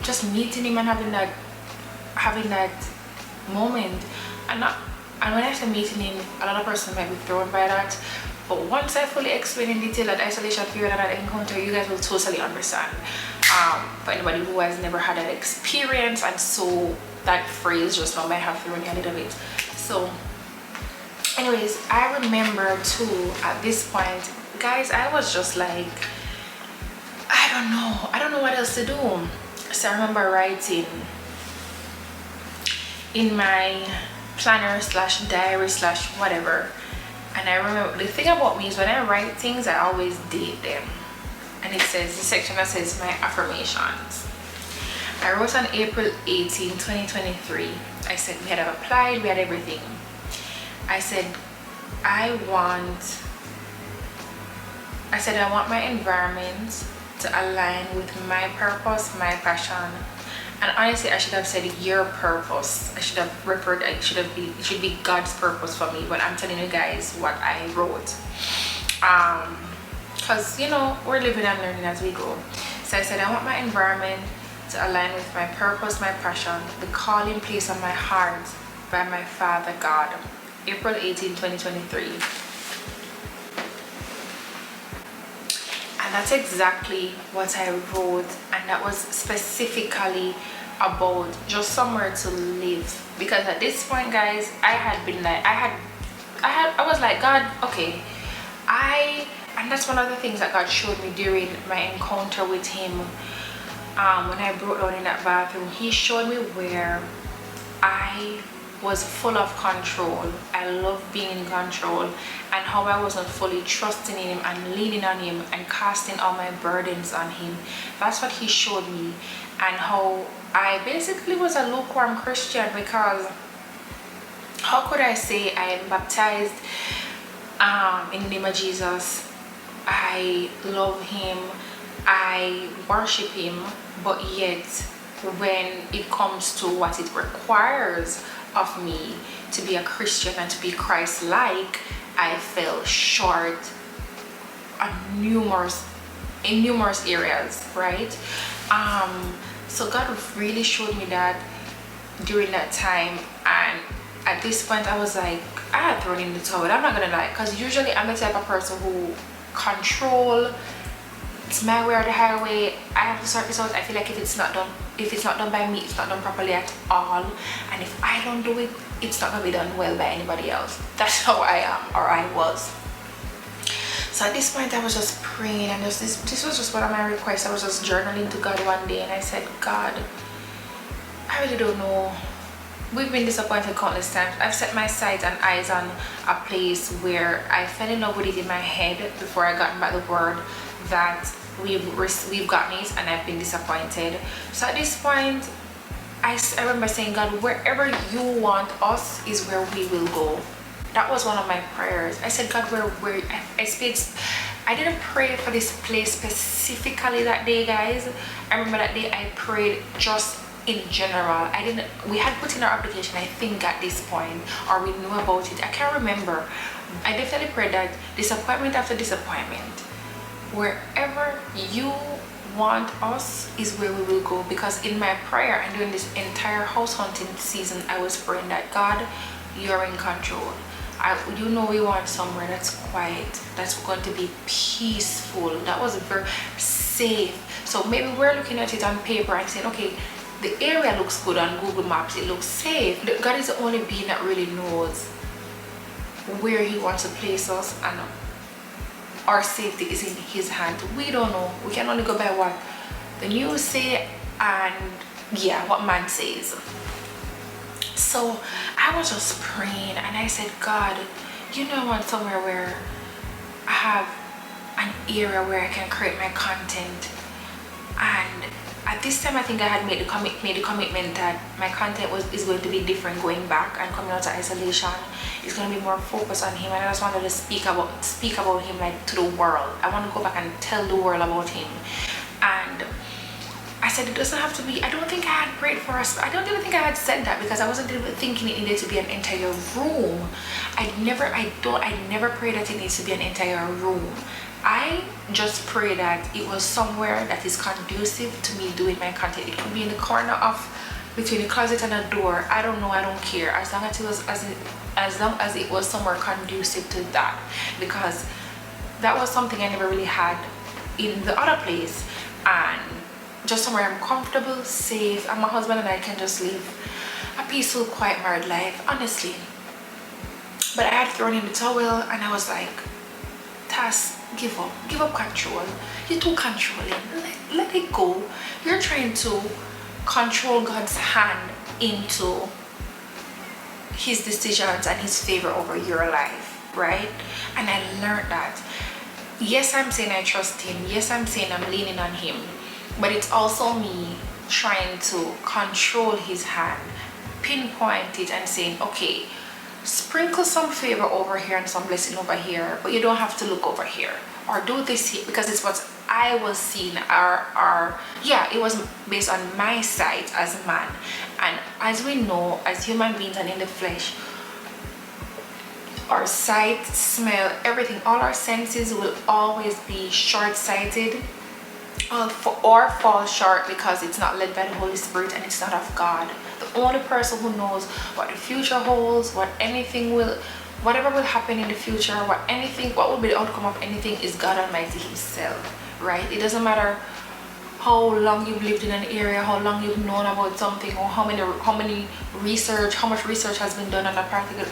just meeting him and having that moment. And when I say meeting him, a lot of persons might be thrown by that, but once I fully explain in detail that isolation period and that encounter, you guys will totally understand. For anybody who has never had that experience, and so that phrase just now might have thrown you a little bit. So anyways, I remember too, at this point, guys, I was just like, I don't know what else to do. So I remember writing in my planner / diary / whatever, and I remember the thing about me is when I write things, I always date them, and it says, the section that says my affirmations. I wrote on April 18, 2023. I said we had applied, we had everything. I said I want my environment to align with my purpose, my passion. And honestly, I should have said your purpose. It should be God's purpose for me. But I'm telling you guys what I wrote. Because, you know, we're living and learning as we go. So I said I want my environment to align with my purpose, my passion, the calling placed on my heart by my Father God. April 18, 2023. And that's exactly what I wrote, and that was specifically about just somewhere to live. Because at this point, guys, I was like, God, okay, and that's one of the things that God showed me during my encounter with him. When I broke down in that bathroom, he showed me where I was full of control. I love being in control, and how I wasn't fully trusting in him and leaning on him and casting all my burdens on him. That's what he showed me, and how I basically was a lukewarm Christian, because how could I say I am baptized in the name of Jesus, I love him, I worship him, but yet when it comes to what it requires of me to be a Christian and to be Christ-like, I fell short in numerous areas, right? So God really showed me that during that time, and at this point I was like, I had thrown in the towel. I'm not gonna lie, because usually I'm the type of person who control. It's my way or the highway. I have to sort this out. I feel like if it's not done by me, it's not done properly at all. And if I don't do it, it's not gonna be done well by anybody else. That's how I am, or I was. So at this point I was just praying, and this was just one of my requests. I was just journaling to God one day, and I said, God, I really don't know. We've been disappointed countless times. I've set my sights and eyes on a place where I fell in love with it in my head before I got back the word that we've gotten it, and I've been disappointed. So at this point, I remember saying, God, wherever you want us is where we will go. That was one of my prayers. I said, God, where I didn't pray for this place specifically that day, guys. I remember that day I prayed just in general. We had put in our application, I think, at this point, or we knew about it. I can't remember. I definitely prayed that disappointment after disappointment, wherever you want us is where we will go. Because in my prayer and during this entire house hunting season, I was praying that, God, you're in control. We want somewhere that's quiet, that's going to be peaceful, that was very safe. So maybe we're looking at it on paper and saying, okay, the area looks good on Google Maps, it looks safe. God is the only being that really knows where he wants to place us, and our safety is in his hand. We don't know. We can only go by what the news say and what man says. So I was just praying and I said, God, I want somewhere where I have an area where I can create my content. And at this time, I think I had made the commitment that my content is going to be different going back and coming out of isolation. It's going to be more focused on him, and I just wanted to speak about him like to the world. I want to go back and tell the world about him. And I said it doesn't have to be. I don't think I had prayed for us. I don't even think I had said that because I wasn't even thinking it needed to be an entire room. I never prayed that it needs to be an entire room. I just pray that it was somewhere that is conducive to me doing my content. It could be in the corner of between the closet and a door. I don't know. I don't care. As long as it was somewhere conducive to that, because that was something I never really had in the other place, and just somewhere I'm comfortable, safe, and my husband and I can just live a peaceful, quiet married life, honestly. But I had thrown in the towel and I was like, Tas, give up control. You're too controlling. Let it go. You're trying to control God's hand into his decisions and his favor over your life, right? And I learned that. Yes, I'm saying I trust him. Yes, I'm saying I'm leaning on him. But it's also me trying to control his hand, pinpoint it and saying, okay, sprinkle some favor over here and some blessing over here, but you don't have to look over here, or do this here, because it's what I was seeing. It was based on my sight as a man. And as we know, as human beings and in the flesh, our sight, smell, everything, all our senses will always be short-sighted or fall short because it's not led by the Holy Spirit and it's not of God. The only person who knows what the future holds, whatever will happen in the future, what will be the outcome of anything, is God Almighty himself, right? It doesn't matter how long you've lived in an area, how long you've known about something, or how much research has been done on a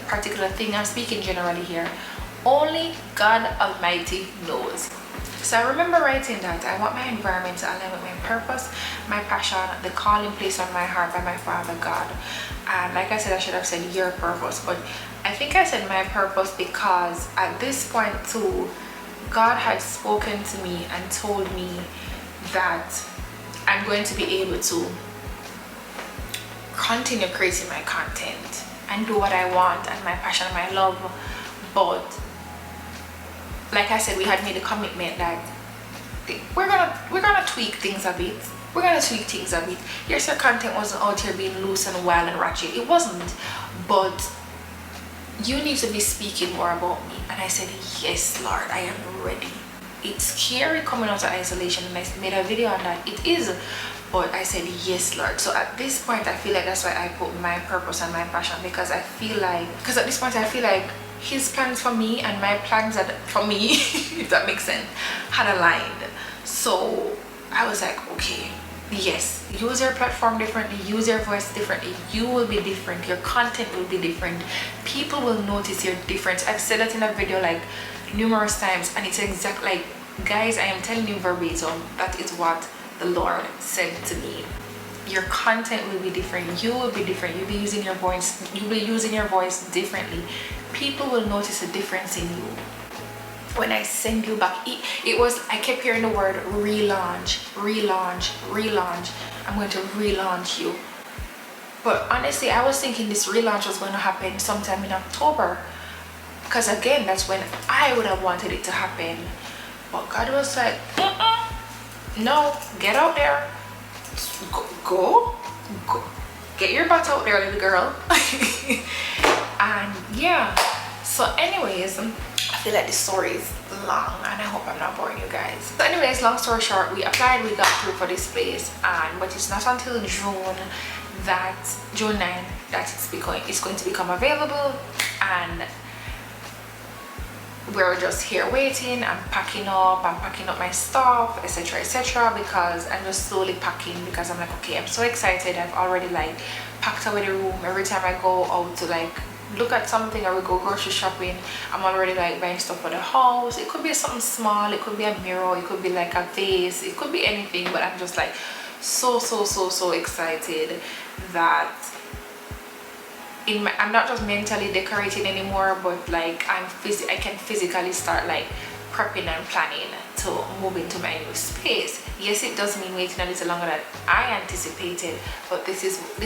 particular thing. I'm speaking generally here. Only God Almighty knows. So I remember writing that I want my environment to align with my purpose, my passion, the calling placed on my heart by my Father God. And like I said, I should have said your purpose, but I think I said my purpose because at this point too, God had spoken to me and told me that I'm going to be able to continue creating my content and do what I want and my passion and my love. But like I said, we had made a commitment that we're gonna tweak things a bit. Yes, your content wasn't out here being loose and wild and ratchet. It wasn't. But you need to be speaking more about me. And I said, yes, Lord, I am ready. It's scary coming out of isolation, and I made a video on that. It is. But I said, yes, Lord. So at this point, I feel like that's why I put my purpose and my passion, because at this point I feel like his plans for me and my plans for me, if that makes sense, had aligned. So I was like, okay, yes, use your platform differently, use your voice differently. You will be different, your content will be different, people will notice your difference. I've said that in a video like numerous times, and it's exact, like, guys, I am telling you verbatim, that is what the Lord said to me. Your content will be different, you will be different, you'll be using your voice differently. People will notice a difference in you. When I send you back, I kept hearing the word relaunch. I'm going to relaunch you. But honestly, I was thinking this relaunch was going to happen sometime in October, because again, that's when I would have wanted it to happen. But God was like, no, get out there, go, get your butt out there, little girl. And yeah, so anyways, I feel like this story is long and I hope I'm not boring you guys. So anyways, long story short, we applied, we got through for this place, but it's not until June 9th that it's going to become available. And we're just here waiting. I'm packing up my stuff, etc, because I'm just slowly packing, because I'm like, okay, I'm so excited. I've already like packed away the room. Every time I go out to like look at something or we go grocery shopping, I'm already like buying stuff for the house. It could be something small, it could be a mirror, it could be like a vase, it could be anything, but I'm just like so excited that I'm not just mentally decorating anymore, but like I can physically start like prepping and planning to move into my new space. Yes, it does mean waiting a little longer than I anticipated, but this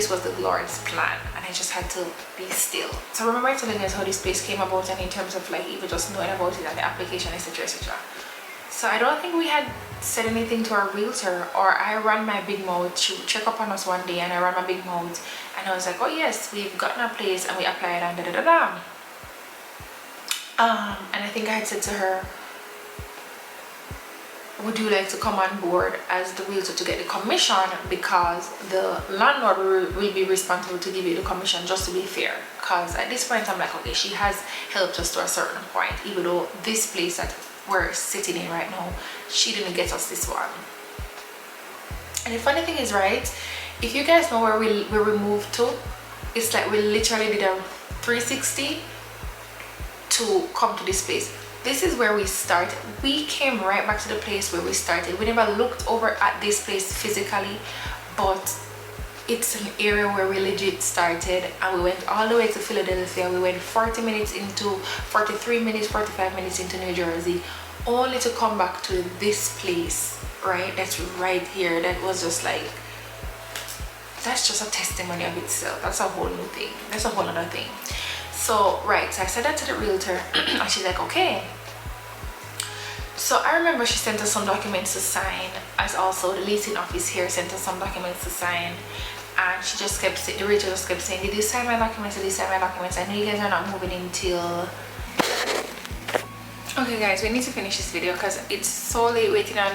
was the Lord's plan, and I just had to be still. So remember I told you guys how this place came about, and in terms of like even just knowing about it and the application, etc. So I don't think we had said anything to our realtor, or I ran my big mouth. She would check up on us one day and I ran my big mouth and I was like, oh yes, we've gotten a place and we applied and and I think I had said to her, would you like to come on board as the realtor to get the commission, because the landlord will be responsible to give you the commission, just to be fair. Because at this point I'm like, okay, she has helped us to a certain point, even though this place that we're sitting in right now, she didn't get us this one. And the funny thing is, right, if you guys know where we moved to, it's like we literally did a 360 to come to this place. This is where we started. We came right back to the place where we started. We never looked over at this place physically, but it's an area where we legit started, and we went all the way to Philadelphia. We went 43 minutes, 45 minutes into New Jersey, only to come back to this place, right? That's right here. That was just like, that's just a testimony of itself. That's a whole new thing. That's a whole other thing. So, right, so I said that to the realtor and she's like, okay. So I remember she sent us some documents to sign, as also the leasing office here sent us some documents to sign, and she just kept saying, the realtor just kept saying, did you sign my documents? Did you sign my documents? I know you guys are not moving until... Okay guys, we need to finish this video because it's so late waiting on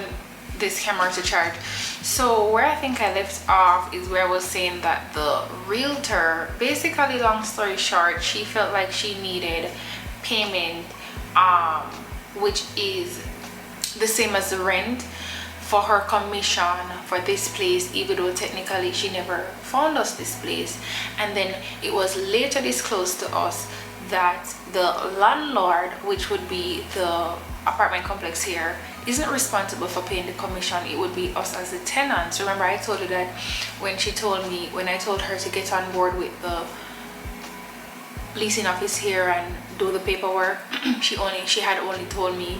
this camera to charge. So where I think I left off is where I was saying that the realtor, basically, long story short, she felt like she needed payment, which is the same as the rent, for her commission for this place, even though technically she never found us this place. And then it was later disclosed to us that the landlord, which would be the apartment complex here, isn't responsible for paying the commission. It would be us as the tenants. Remember I told you that when I told her to get on board with the leasing office here and do the paperwork, she had only told me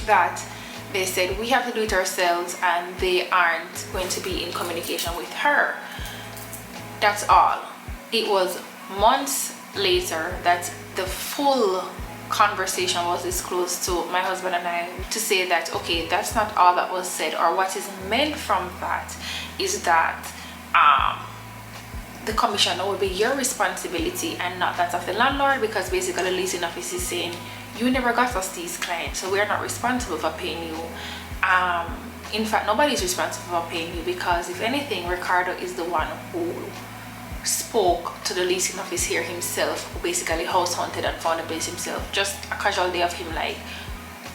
that they said we have to do it ourselves and they aren't going to be in communication with her. That's all. It was months later that the full conversation was disclosed to my husband and I, to say that, okay, that's not all that was said, or what is meant from that is that the commission will be your responsibility and not that of the landlord, because basically the leasing office is saying you never got us these clients, so we're not responsible for paying you. In fact, nobody's responsible for paying you, because if anything, Ricardo is the one who spoke to the leasing office here himself, who basically house hunted and found the place himself. Just a casual day of him like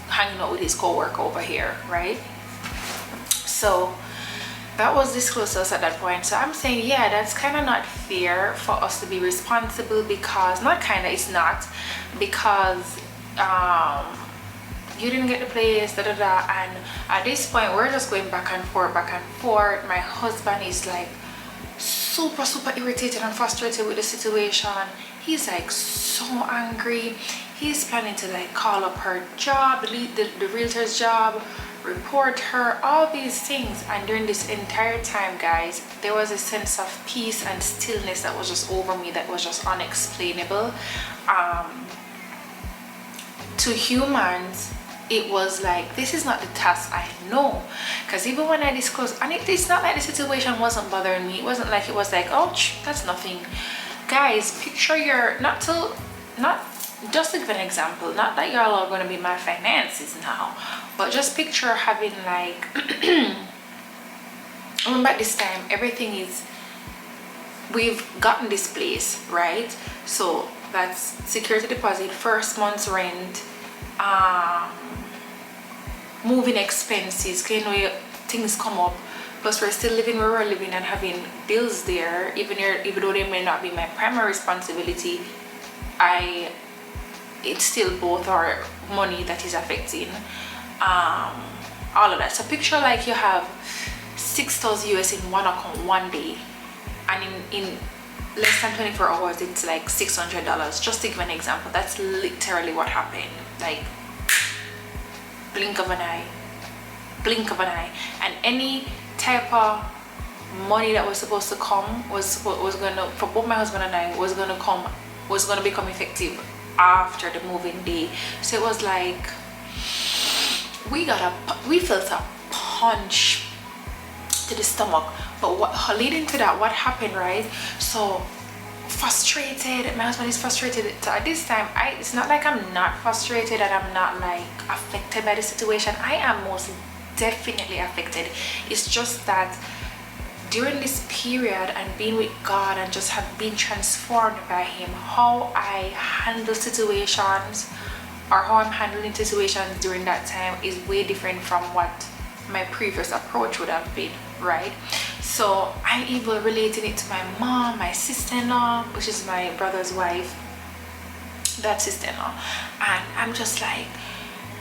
hanging out with his co-worker over here, right? So that was disclosed to us at that point. So I'm saying, yeah, that's kind of not fair for us to be responsible, because it's not, because you didn't get the place, and at this point we're just going back and forth. My husband is like super irritated and frustrated with the situation. He's like so angry. He's planning to like call up her job, the realtor's job, report her, all these things. And during this entire time, guys, there was a sense of peace and stillness that was just over me, that was just unexplainable. To humans, it was like, this is not the task I know. Because even when I disclosed, and it's not like the situation wasn't bothering me. It wasn't like, it was like, ouch, that's nothing. Guys, picture just to give an example, not that y'all are going to be my finances now, but just picture having like, remember at this time, everything is, we've gotten this place, right? So That's security deposit, first month's rent, moving expenses, things come up. Plus we're still living where we're living and having bills there, even though they may not be my primary responsibility. It's still both our money that is affecting all of that. So picture like you have 6,000 US in one account one day, and in less than 24 hours it's like $600. Just to give an example, that's literally what happened. Like blink of an eye. And any type of money that was supposed to come was gonna, for both my husband and I, was gonna become effective after the moving day. So it was like we felt a punch to the stomach. But leading to that, what happened, right? So frustrated, my husband is frustrated. So at this time, it's not like I'm not frustrated and I'm not like affected by the situation. I am most definitely affected. It's just that during this period and being with God and just have been transformed by him, how I handle situations or how I'm handling situations during that time is way different from what my previous approach would have been, right? So I'm able relating it to my mom, my sister-in-law, which is my brother's wife, that sister-in-law, and I'm just like,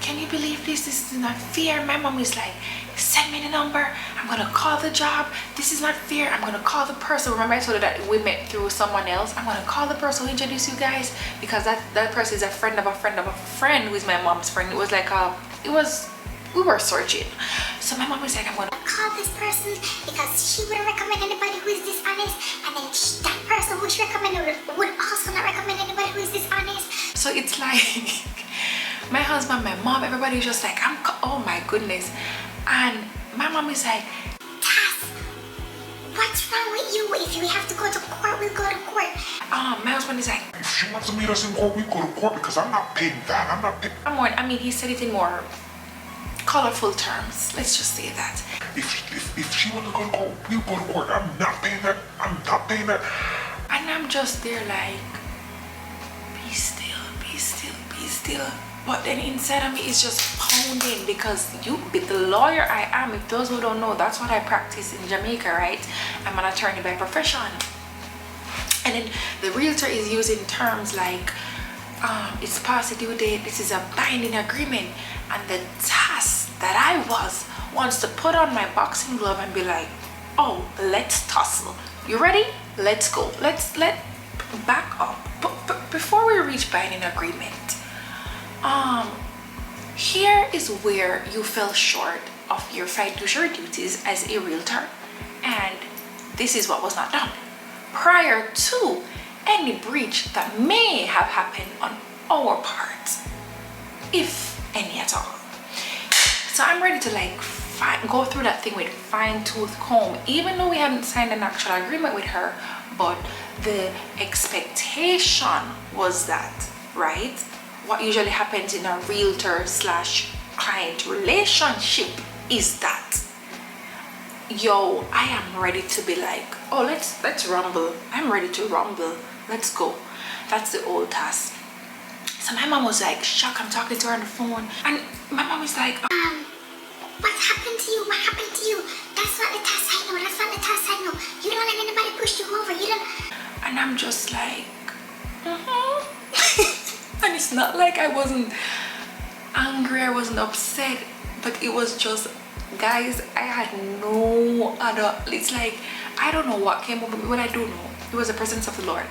can you believe this? This is not fair. My mom is like, send me the number, I'm gonna call the job. This is not fair. I'm gonna call the person. Remember I told her that we met through someone else. I'm gonna call the person who introduced you guys, because that person is a friend of a friend of a friend who is my mom's friend. It was like we were searching. So my mom was like, I'm gonna call this person because she wouldn't recommend anybody who is dishonest, and then that person who she recommended would also not recommend anybody who is dishonest. So it's like my husband, my mom, everybody's just like, oh my goodness. And my mom is like, Tas, what's wrong with you? If we have to go to court, we'll go to court. My husband is like, if she wants to meet us in court, we go to court, because I'm not paying that. I'm not paying. He said it in more colorful terms. Let's just say that. If she wants to go to court, we'll go to court. I'm not paying that. I'm not paying that. And I'm just there like, be still, be still, be still. But then inside of me is just pounding, because the lawyer I am, if those who don't know, that's what I practice in Jamaica, right? I'm an attorney by profession. And then the realtor is using terms like, it's past the due date, this is a binding agreement. And the task that I wants to put on my boxing glove and be like, oh, let's tussle. You ready? Let's go. Let back up. But before we reach binding agreement, here is where you fell short of your fiduciary duties as a realtor, and this is what was not done prior to any breach that may have happened on our part, if any at all. So I'm ready to like go through that thing with fine-tooth comb, even though we haven't signed an actual agreement with her, but the expectation was that, right? What usually happens in a realtor / client relationship is that, yo, I am ready to be like, oh, let's rumble. I'm ready to rumble. Let's go. That's the old task. So my mom was like, shocked. I'm talking to her on the phone, and my mom is like, what happened to you? What happened to you? That's not the task I know. That's not the task I know. You don't let anybody push you over. You don't. And I'm just like, and it's not like I wasn't angry, I wasn't upset, but it was just, guys, I had no other, it's like, I don't know what came over me. What I do know, it was the presence of the Lord.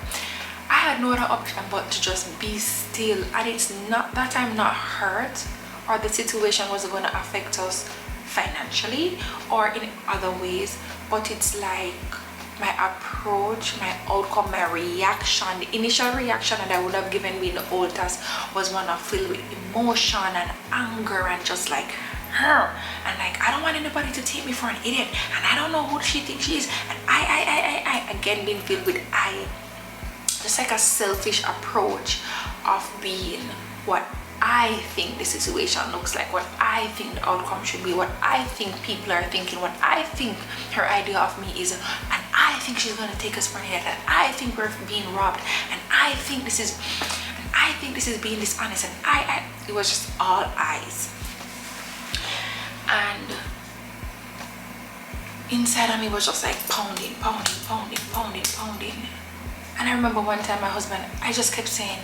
I had no other option but to just be still. And it's not that I'm not hurt or the situation was going to affect us financially or in other ways, but it's like my approach, my outcome, my reaction, the initial reaction that I would have given me in the old task was one of filled with emotion and anger and just like her, and like, I don't want anybody to take me for an idiot, and I don't know who she thinks she is, and I again being filled with just like a selfish approach of being what I think the situation looks like, what I think the outcome should be, what I think people are thinking, what I think her idea of me is, and I think she's going to take us for an idiot, and I think we're being robbed, and I I think this is being dishonest, and it was just all eyes. And inside of me was just like pounding. And I remember one time my husband, I just kept saying,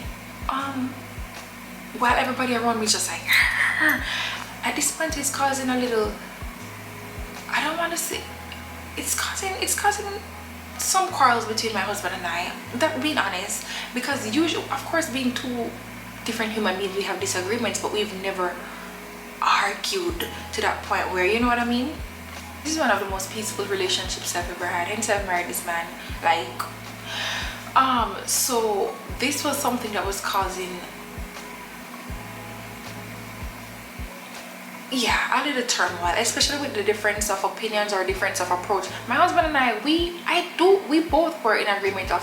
while everybody around me just like, at this point it's causing a little, I don't want to say, it's causing some quarrels between my husband and I. That, being honest, because usually, of course, being two different human beings, we have disagreements, but we've never argued to that point where, you know what I mean? This is one of the most peaceful relationships I've ever had. Hence I've married this man. Like, so this was something that was causing, a little turmoil, especially with the difference of opinions or difference of approach. My husband and I, we both were in agreement of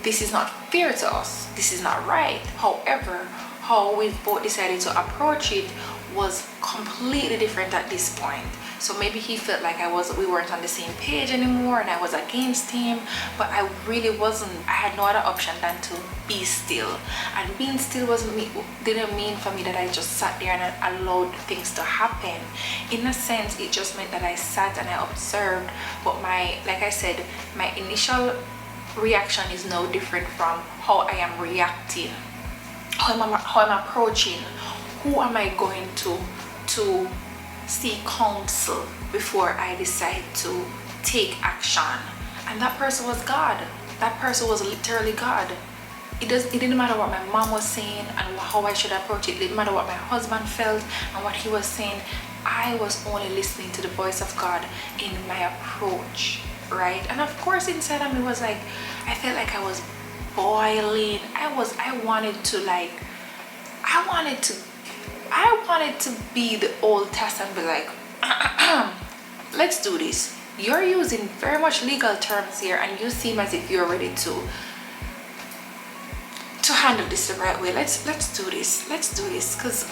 this is not fair to us, this is not right. However, how we both decided to approach it was completely different at this point. So maybe he felt like we weren't on the same page anymore and I was against him, but I really wasn't. I had no other option than to be still. And being still didn't mean for me that I just sat there and allowed things to happen. In a sense, it just meant that I sat and I observed, but like I said, my initial reaction is no different from how I am reacting, how I'm approaching, who am I going to seek counsel before I decide to take action. And that person was God. That person was literally God. It didn't matter what my mom was saying and how I should approach it. It didn't matter what my husband felt and what he was saying. I was only listening to the voice of God in my approach, right? And of course inside of me was like, I felt like I was boiling. I wanted to be the Old Testament, be like, let's do this. You're using very much legal terms here and you seem as if you're ready to handle this the right way. Let's do this, because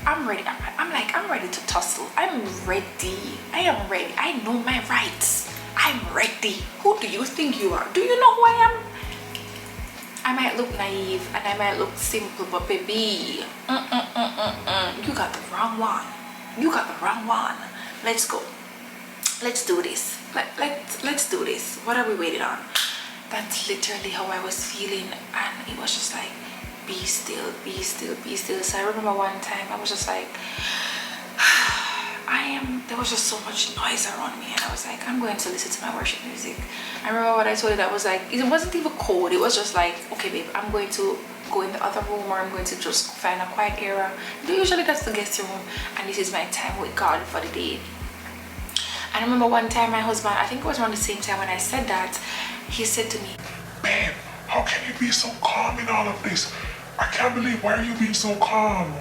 I'm ready. I'm ready to tussle. I'm ready. I am ready. I know my rights. I'm ready. Who do you think you are? Do you know who I am? I might look naive and I might look simple, but baby, you got the wrong one. Let's go. Let's do this. Let's do this. What are we waiting on? That's literally how I was feeling, and it was just like, be still. So I remember one time I was just like, there was just so much noise around me, and I was like, I'm going to listen to my worship music. I remember what I told you, that was like, it wasn't even cold. It was just like, okay babe, I'm going to go in the other room, or I'm going to just find a quiet area. Usually that's the guest room, and this is my time with God for the day. And I remember one time my husband, I think it was around the same time when I said that, he said to me, Babe, how can you be so calm in all of this? I can't believe, why are you being so calm?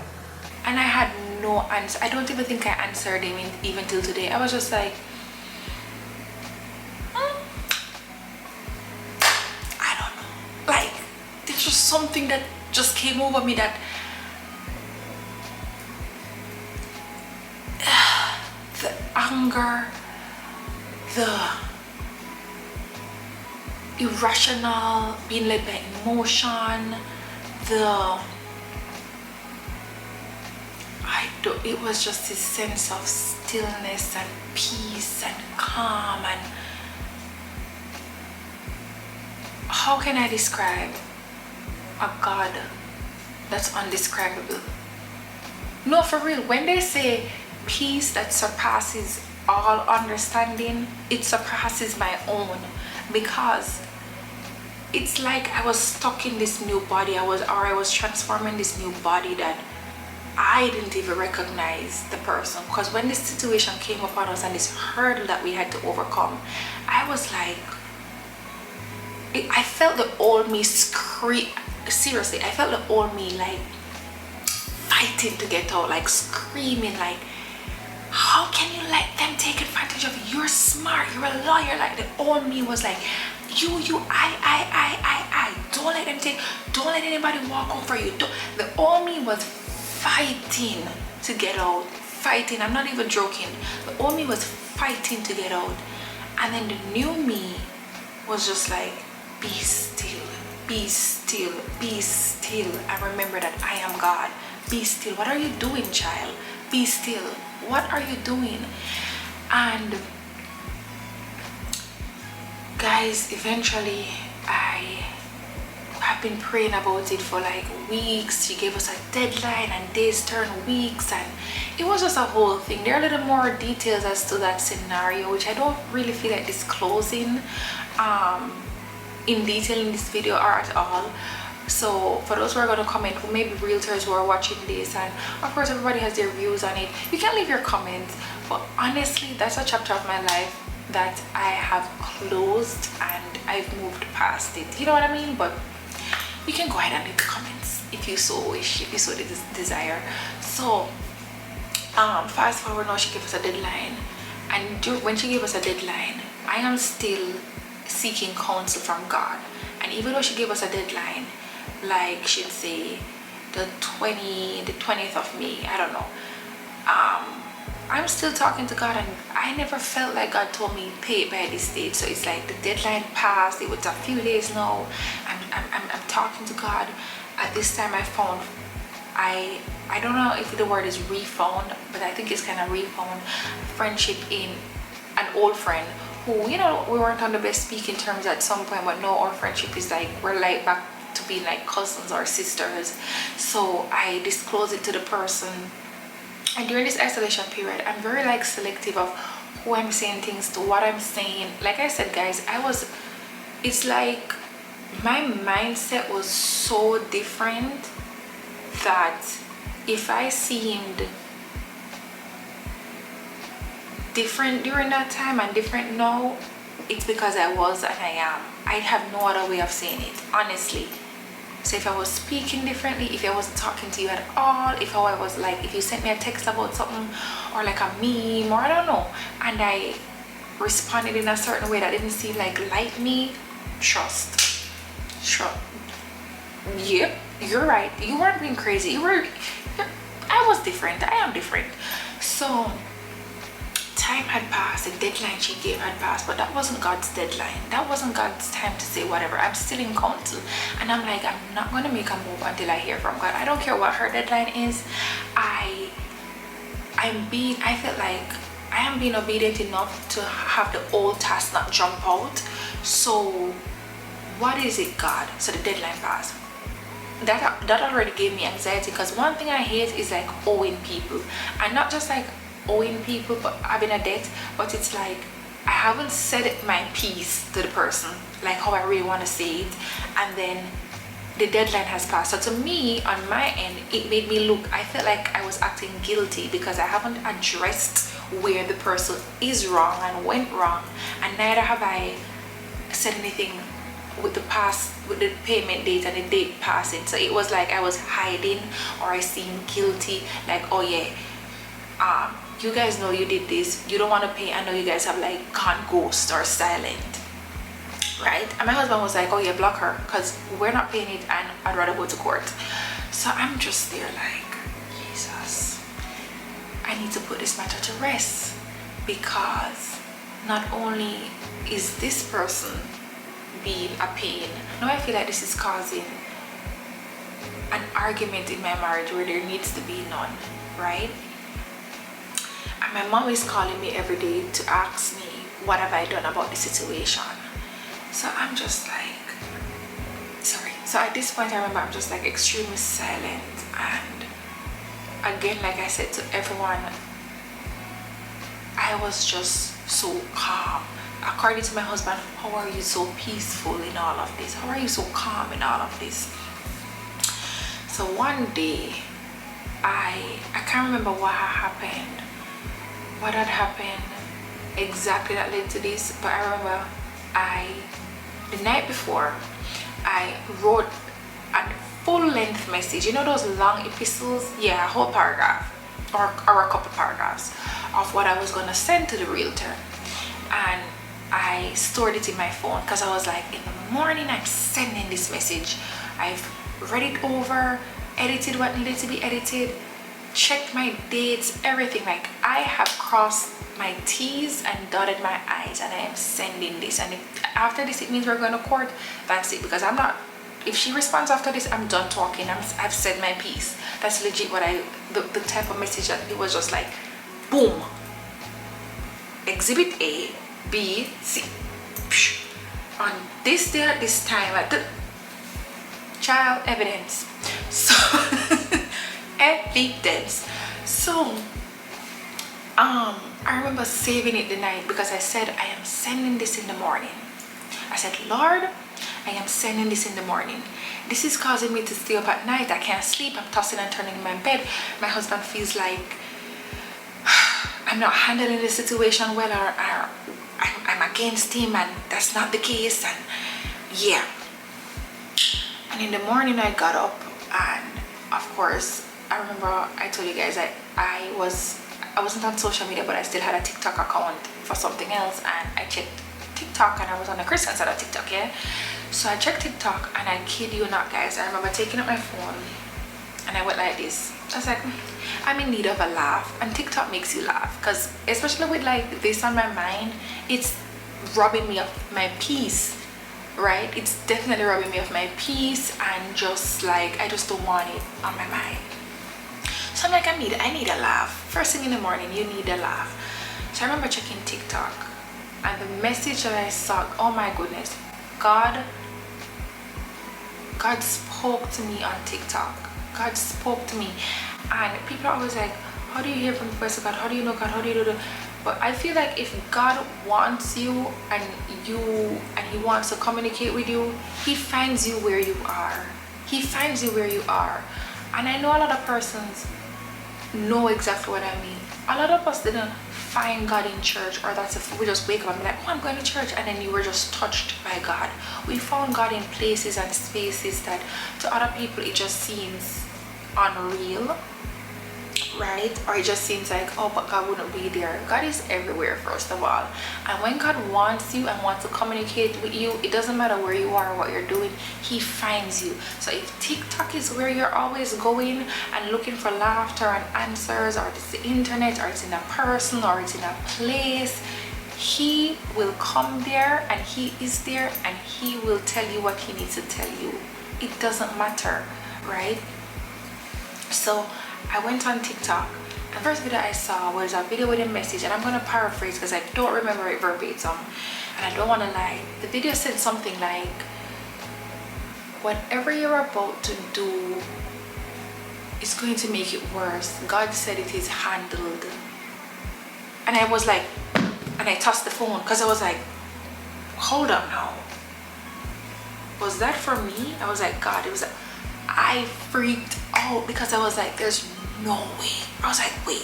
And I had no answer. I don't even think I answered him even till today. I was just like, I don't know. Like, there's just something that just came over me, that the anger, the irrational, being led by emotion, it was just this sense of stillness and peace and calm. And how can I describe a God that's undescribable? No, for real, when they say peace that surpasses all understanding, it surpasses my own, because it's like I was stuck in this new body. I was transforming this new body that I didn't even recognize the person. Because when this situation came upon us and this hurdle that we had to overcome, I was like, I felt the old me scream. Seriously, I felt the old me like fighting to get out, like screaming, like, how can you let them take advantage of you? You're smart, you're a lawyer. Like, the old me was like, I don't let them don't let anybody walk over you. The old me was fighting to get out, fighting. I'm not even joking. The old me was fighting to get out, and then the new me was just like, be still, be still, and remember that I am God. Be still. What are you doing, child? Be still. What are you doing? And guys, eventually I have been praying about it for like weeks. She gave us a deadline and days turn weeks, and it was just a whole thing. There are a little more details as to that scenario, which I don't really feel like disclosing in detail in this video or at all. So for those who are going to comment, who may be realtors who are watching this, and of course everybody has their views on it, you can leave your comments. But honestly, that's a chapter of my life that I have closed and I've moved past it. You know what I mean? But you can go ahead and leave the comments if you so wish, if you so desire. So fast forward, now she gave us a deadline, and when she gave us a deadline, I am still seeking counsel from God. And even though she gave us a deadline, like she'd say the 20th of May, I don't know, I'm still talking to God, and I never felt like God told me pay it by this date. So it's like the deadline passed, it was a few days now. I'm talking to God. At this time I found, I don't know if the word is refound, but I think it's kind of refound friendship in an old friend who, you know, we weren't on the best speaking terms at some point, but now our friendship is like, we're like back to being like cousins or sisters. So I disclosed it to the person, and during this isolation period, I'm very like selective of who I'm saying things to, what I'm saying. Like I said, guys, it's like my mindset was so different that if I seemed different during that time and different now, it's because I was and I am. I have no other way of saying it, honestly. So if I was speaking differently, if I wasn't talking to you at all, if I was like, if you sent me a text about something or like a meme or I don't know, and I responded in a certain way that didn't seem like me, trust. Yep, you're right. You weren't being crazy. I was different. I am different. So time had passed, the deadline she gave had passed, but that wasn't God's deadline. That wasn't God's time to say whatever. I'm still in counsel, and I'm like, I'm not going to make a move until I hear from God. I don't care what her deadline is. I felt like I am being obedient enough to have the old task not jump out. So what is it, God? So the deadline passed. That already gave me anxiety, because one thing I hate is like owing people, and not just like owing people but having a debt, but it's like I haven't said my piece to the person like how I really want to say it, and then the deadline has passed. So to me, on my end, it made me look, I felt like I was acting guilty because I haven't addressed where the person is wrong and went wrong, and neither have I said anything with the payment date and the date passing. So it was like I was hiding, or I seemed guilty, like, oh yeah, you guys know you did this, you don't want to pay. I know you guys have like gone ghost or silent, right? And my husband was like, oh yeah, block her, because we're not paying it and I'd rather go to court. So I'm just there like, Jesus, I need to put this matter to rest, because not only is this person being a pain, now I feel like this is causing an argument in my marriage where there needs to be none, right? And my mom is calling me every day to ask me what have I done about the situation. So I'm just like, sorry. So at this point I remember I'm just like extremely silent, and again, like I said to everyone, I was just so calm. According to my husband, how are you so peaceful in all of this? How are you so calm in all of this? So one day, I can't remember what had happened exactly that led to this, but I remember the night before, I wrote a full-length message. You know those long epistles? Yeah, a whole paragraph or a couple paragraphs of what I was gonna send to the realtor, and I stored it in my phone because I was like, in the morning I'm sending this message. I've read it over, edited what needed to be edited, checked my dates, everything. Like, I have crossed my T's and dotted my I's, and I am sending this. And if after this it means we're going to court, that's it, because I'm not if she responds after this, I'm done talking. I've said my piece. That's legit what the type of message that it was just like, boom. Exhibit A, B, C. On this day at this time, at the child evidence. So, evidence. So, I remember saving it the night because I said, I am sending this in the morning. I said, Lord, I am sending this in the morning. This is causing me to stay up at night. I can't sleep. I'm tossing and turning in my bed. My husband feels like I'm not handling the situation well, or I'm against him, and that's not the case. And yeah. And in the morning I got up, and of course I remember I told you guys I wasn't on social media, but I still had a TikTok account for something else, and I checked TikTok, and I was on the Christian side of TikTok, yeah. So I checked TikTok, and I kid you not, guys, I remember taking up my phone and I went like this. I was like, I'm in need of a laugh, and TikTok makes you laugh, because especially with like this on my mind, it's robbing me of my peace, right? It's definitely robbing me of my peace, and just like I just don't want it on my mind. So I'm like, I need a laugh. First thing in the morning, you need a laugh. So I remember checking TikTok, and the message that I saw, oh my goodness, God spoke to me on TikTok. God spoke to me. And people are always like, how do you hear from the voice of God? How do you know God? How do you do that? But I feel like if God wants you and he wants to communicate with you, he finds you where you are. He finds you where you are. And I know a lot of persons know exactly what I mean. A lot of us didn't find God in church, or that's if we just wake up and be like, oh, I'm going to church, and then you were just touched by God. We found God in places and spaces that to other people it just seems unreal, right? Or it just seems like, oh, but God wouldn't be there. God is everywhere, first of all. And when God wants you and wants to communicate with you, it doesn't matter where you are or what you're doing, he finds you. So if TikTok is where you're always going and looking for laughter and answers, or it's the internet, or it's in a person, or it's in a place, he will come there, and he is there, and he will tell you what he needs to tell you. It doesn't matter, right? So I went on TikTok. The first video I saw was a video with a message, and I'm going to paraphrase because I don't remember it verbatim, and I don't want to lie. The video said something like, whatever you're about to do is going to make it worse. God said it is handled. And I was like, and I tossed the phone because I was like, hold up now. Was that for me? I was like, God, it was like, I freaked out because I was like, there's no way. I was like, wait,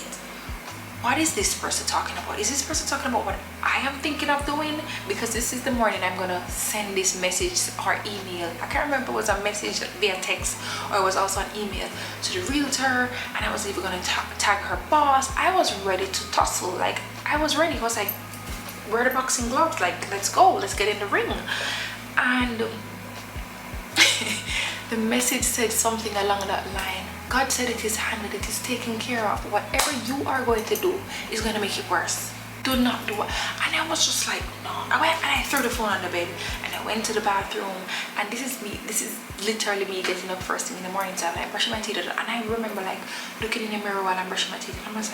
what is this person talking about? Is this person talking about what I am thinking of doing? Because this is the morning I'm gonna send this message or email. I can't remember if it was a message via text or it was also an email to the realtor, and I was even gonna tag her boss. I was ready to tussle. Like, I was ready. I was like, where are the boxing gloves? Like, let's go, let's get in the ring. And the message said something along that line. God said it is handled, it is taken care of. Whatever you are going to do is going to make it worse. Do not do it. And I was just like, no. I went and I threw the phone on the bed, and I went to the bathroom, and this is literally me getting up first thing in the morning. So I'm like brushing my teeth, and I remember like looking in the mirror while I'm brushing my teeth, and I was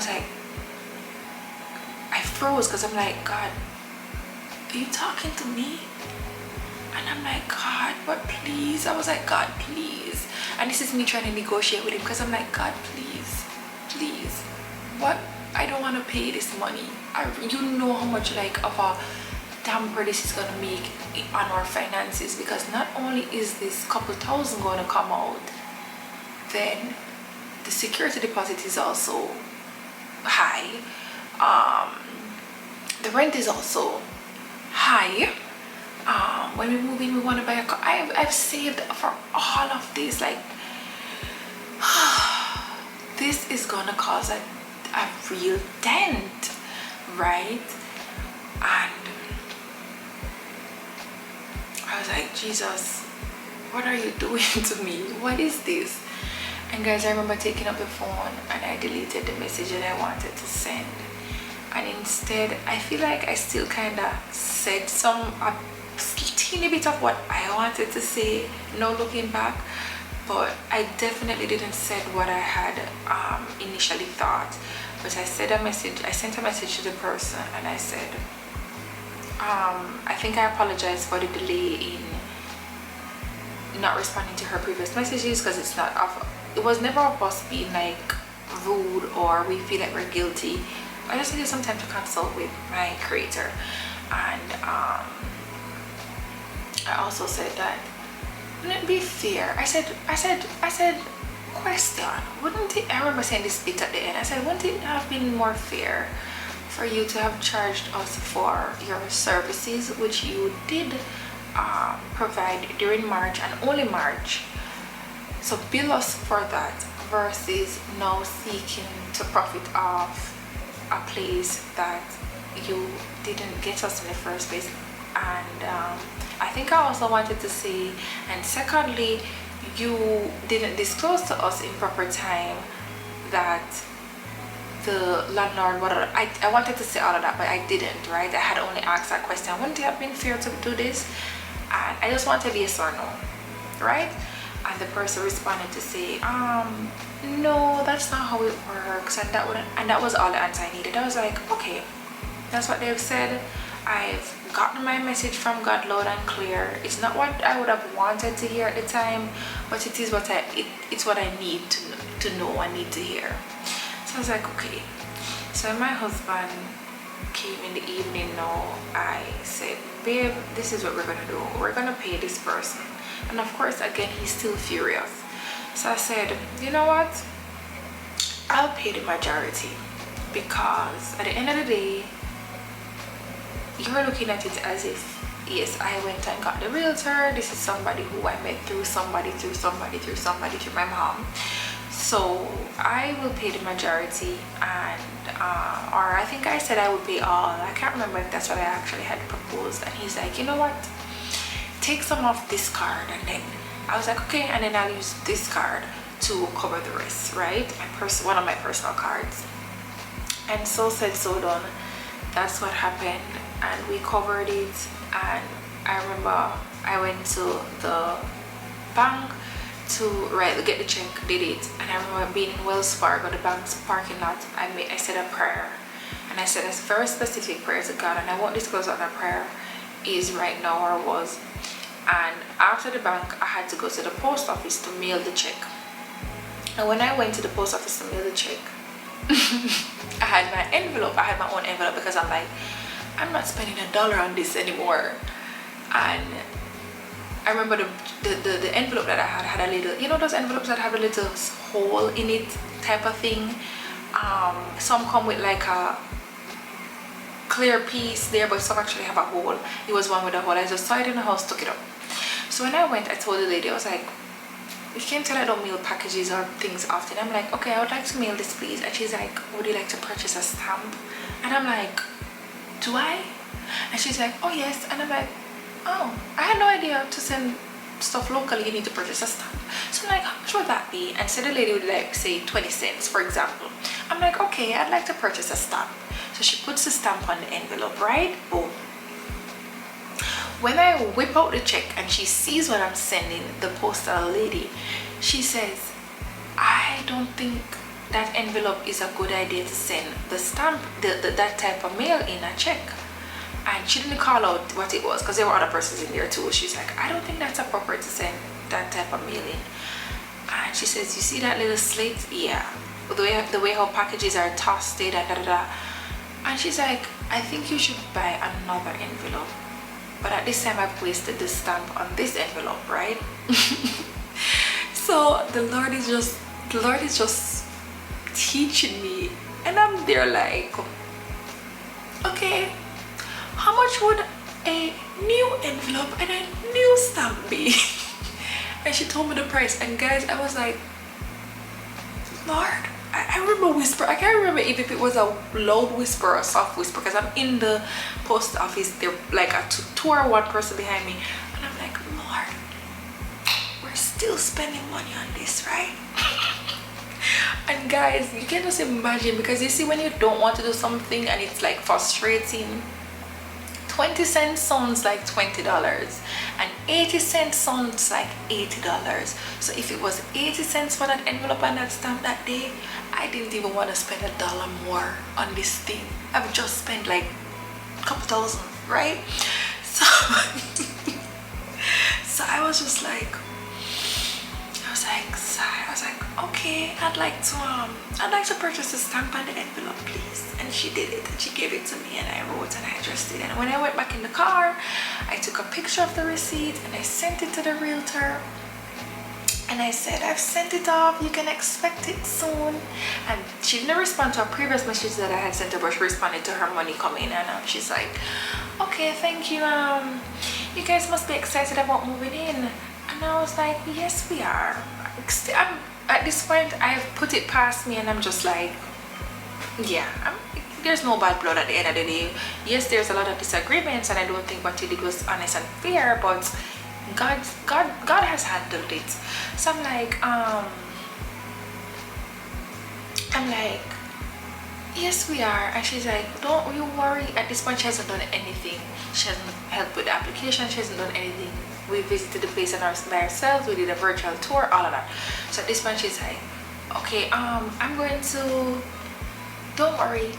like, I froze because I'm like, God, are you talking to me? And I'm like, God, but please. I was like, God, please. And this is me trying to negotiate with him because I'm like, God, please, please. What? I don't want to pay this money. You know how much like of a damper this is going to make on our finances, because not only is this couple thousand going to come out, then the security deposit is also high. The rent is also high. When we move in, we want to buy a car. I've saved for all of this. Like, this is gonna cause a real dent, right? And I was like, Jesus, what are you doing to me? What is this? And guys, I remember taking up the phone and I deleted the message that I wanted to send, and instead I feel like I still kind of said some teeny bit of what I wanted to say, no looking back, but I definitely didn't say what I had initially thought. But I sent a message to the person, and I said, I think I apologize for the delay in not responding to her previous messages, because it was never of us being like rude or we feel like we're guilty. I just needed some time to consult with my creator. And I also said that, wouldn't it be fair? I said, question, wouldn't it, I remember saying this bit at the end, I said, wouldn't it have been more fair for you to have charged us for your services, which you did provide during March and only March, so bill us for that, versus now seeking to profit off a place that you didn't get us in the first place. And I think I also wanted to say, and secondly, you didn't disclose to us in proper time that the landlord, I wanted to say all of that, but I didn't, right? I had only asked that question, wouldn't it have been fair to do this? And I just wanted yes or no, right? And the person responded to say, no, that's not how it works, and that was all the answer I needed. I was like, okay, that's what they've said. I've gotten my message from God loud and clear. It's not what I would have wanted to hear at the time, but it is what it's what I need to know, I need to hear. So I was like, okay. So when my husband came in the evening now, I said, babe, this is what we're gonna do. We're gonna pay this person. And of course, again, he's still furious. So I said, you know what? I'll pay the majority, because at the end of the day, you're looking at it as if, yes, I went and got the realtor. This is somebody who I met through somebody through my mom. So I will pay the majority, and or I think I said I would pay all. I can't remember if that's what I actually had proposed. And he's like, you know what? Take some off this card, and then I was like, okay, and then I'll use this card to cover the rest, right? One of my personal cards. And so said, so done. That's what happened, and we covered it. And I remember I went to the bank to get the check, did it, and I remember being in Wells Fargo, the bank's parking lot. I said a prayer, and I said a very specific prayer to God, and I won't disclose what that prayer is right now or was. And after the bank, I had to go to the post office to mail the check. And when I went to the post office to mail the check, I had my own envelope, because I'm like, I'm not spending $1 on this anymore. And I remember the envelope that I had a little, you know those envelopes that have a little hole in it type of thing. Some come with like a clear piece there, but some actually have a hole. It was one with a hole. I just saw it in the house, took it up. So when I went, I told the lady, I was like, you can't tell I don't mail packages or things often. I'm like, okay, I would like to mail this, please. And she's like, would you like to purchase a stamp? And I'm like, do I? And she's like, oh yes. And I'm like, oh, I had no idea to send stuff locally you need to purchase a stamp. So I'm like, how much would that be? And so the lady would like say 20 cents, for example. I'm like, okay, I'd like to purchase a stamp. So she puts the stamp on the envelope, right? Boom. When I whip out the check and she sees what I'm sending the postal lady, she says, I don't think that envelope is a good idea to send the stamp, that type of mail in a check. And she didn't call out what it was, because there were other persons in there too. She's like, I don't think that's appropriate to send that type of mail in. And she says, you see that little slate? Yeah. The way how packages are tossed, And she's like, I think you should buy another envelope. But at this time, I placed the stamp on this envelope, right? So the Lord is just teaching me, and I'm there like, okay, how much would a new envelope and a new stamp be? And she told me the price, and guys, I was like, Lord, I remember whisper. I can't remember if it was a loud whisper or a soft whisper, because I'm in the post office. They're like a two or one person behind me, and I'm like, Lord, we're still spending money on this, right? And guys, you can just imagine, because you see, when you don't want to do something and it's like frustrating 20 cents sounds like $20 and 80 cents sounds like $80. So if it was 80 cents for that envelope and that stamp that day, I didn't even want to spend $1 more on this thing. I've just spent like a couple thousand, right? So so I was just like, I was like, okay, I'd like to purchase a stamp and the envelope, please. And she did it, and she gave it to me, and I wrote and I addressed it. And when I went back in the car, I took a picture of the receipt and I sent it to the realtor. And I said, I've sent it off, you can expect it soon. And she didn't respond to a previous message that I had sent her, but she responded to her money coming. And she's like, okay, thank you. You guys must be excited about moving in. And I was like, yes, we are. At this point, I've put it past me, and I'm just like, yeah, there's no bad blood at the end of the day. Yes, there's a lot of disagreements, and I don't think what he did was honest and fair, but God has handled it. So I'm like, yes, we are. And she's like, don't you worry. At this point, she hasn't done anything. She hasn't helped with the application. She hasn't done anything. We visited the place by ourselves. We did a virtual tour, all of that. So at this point, she's like, okay, I'm going to, don't worry.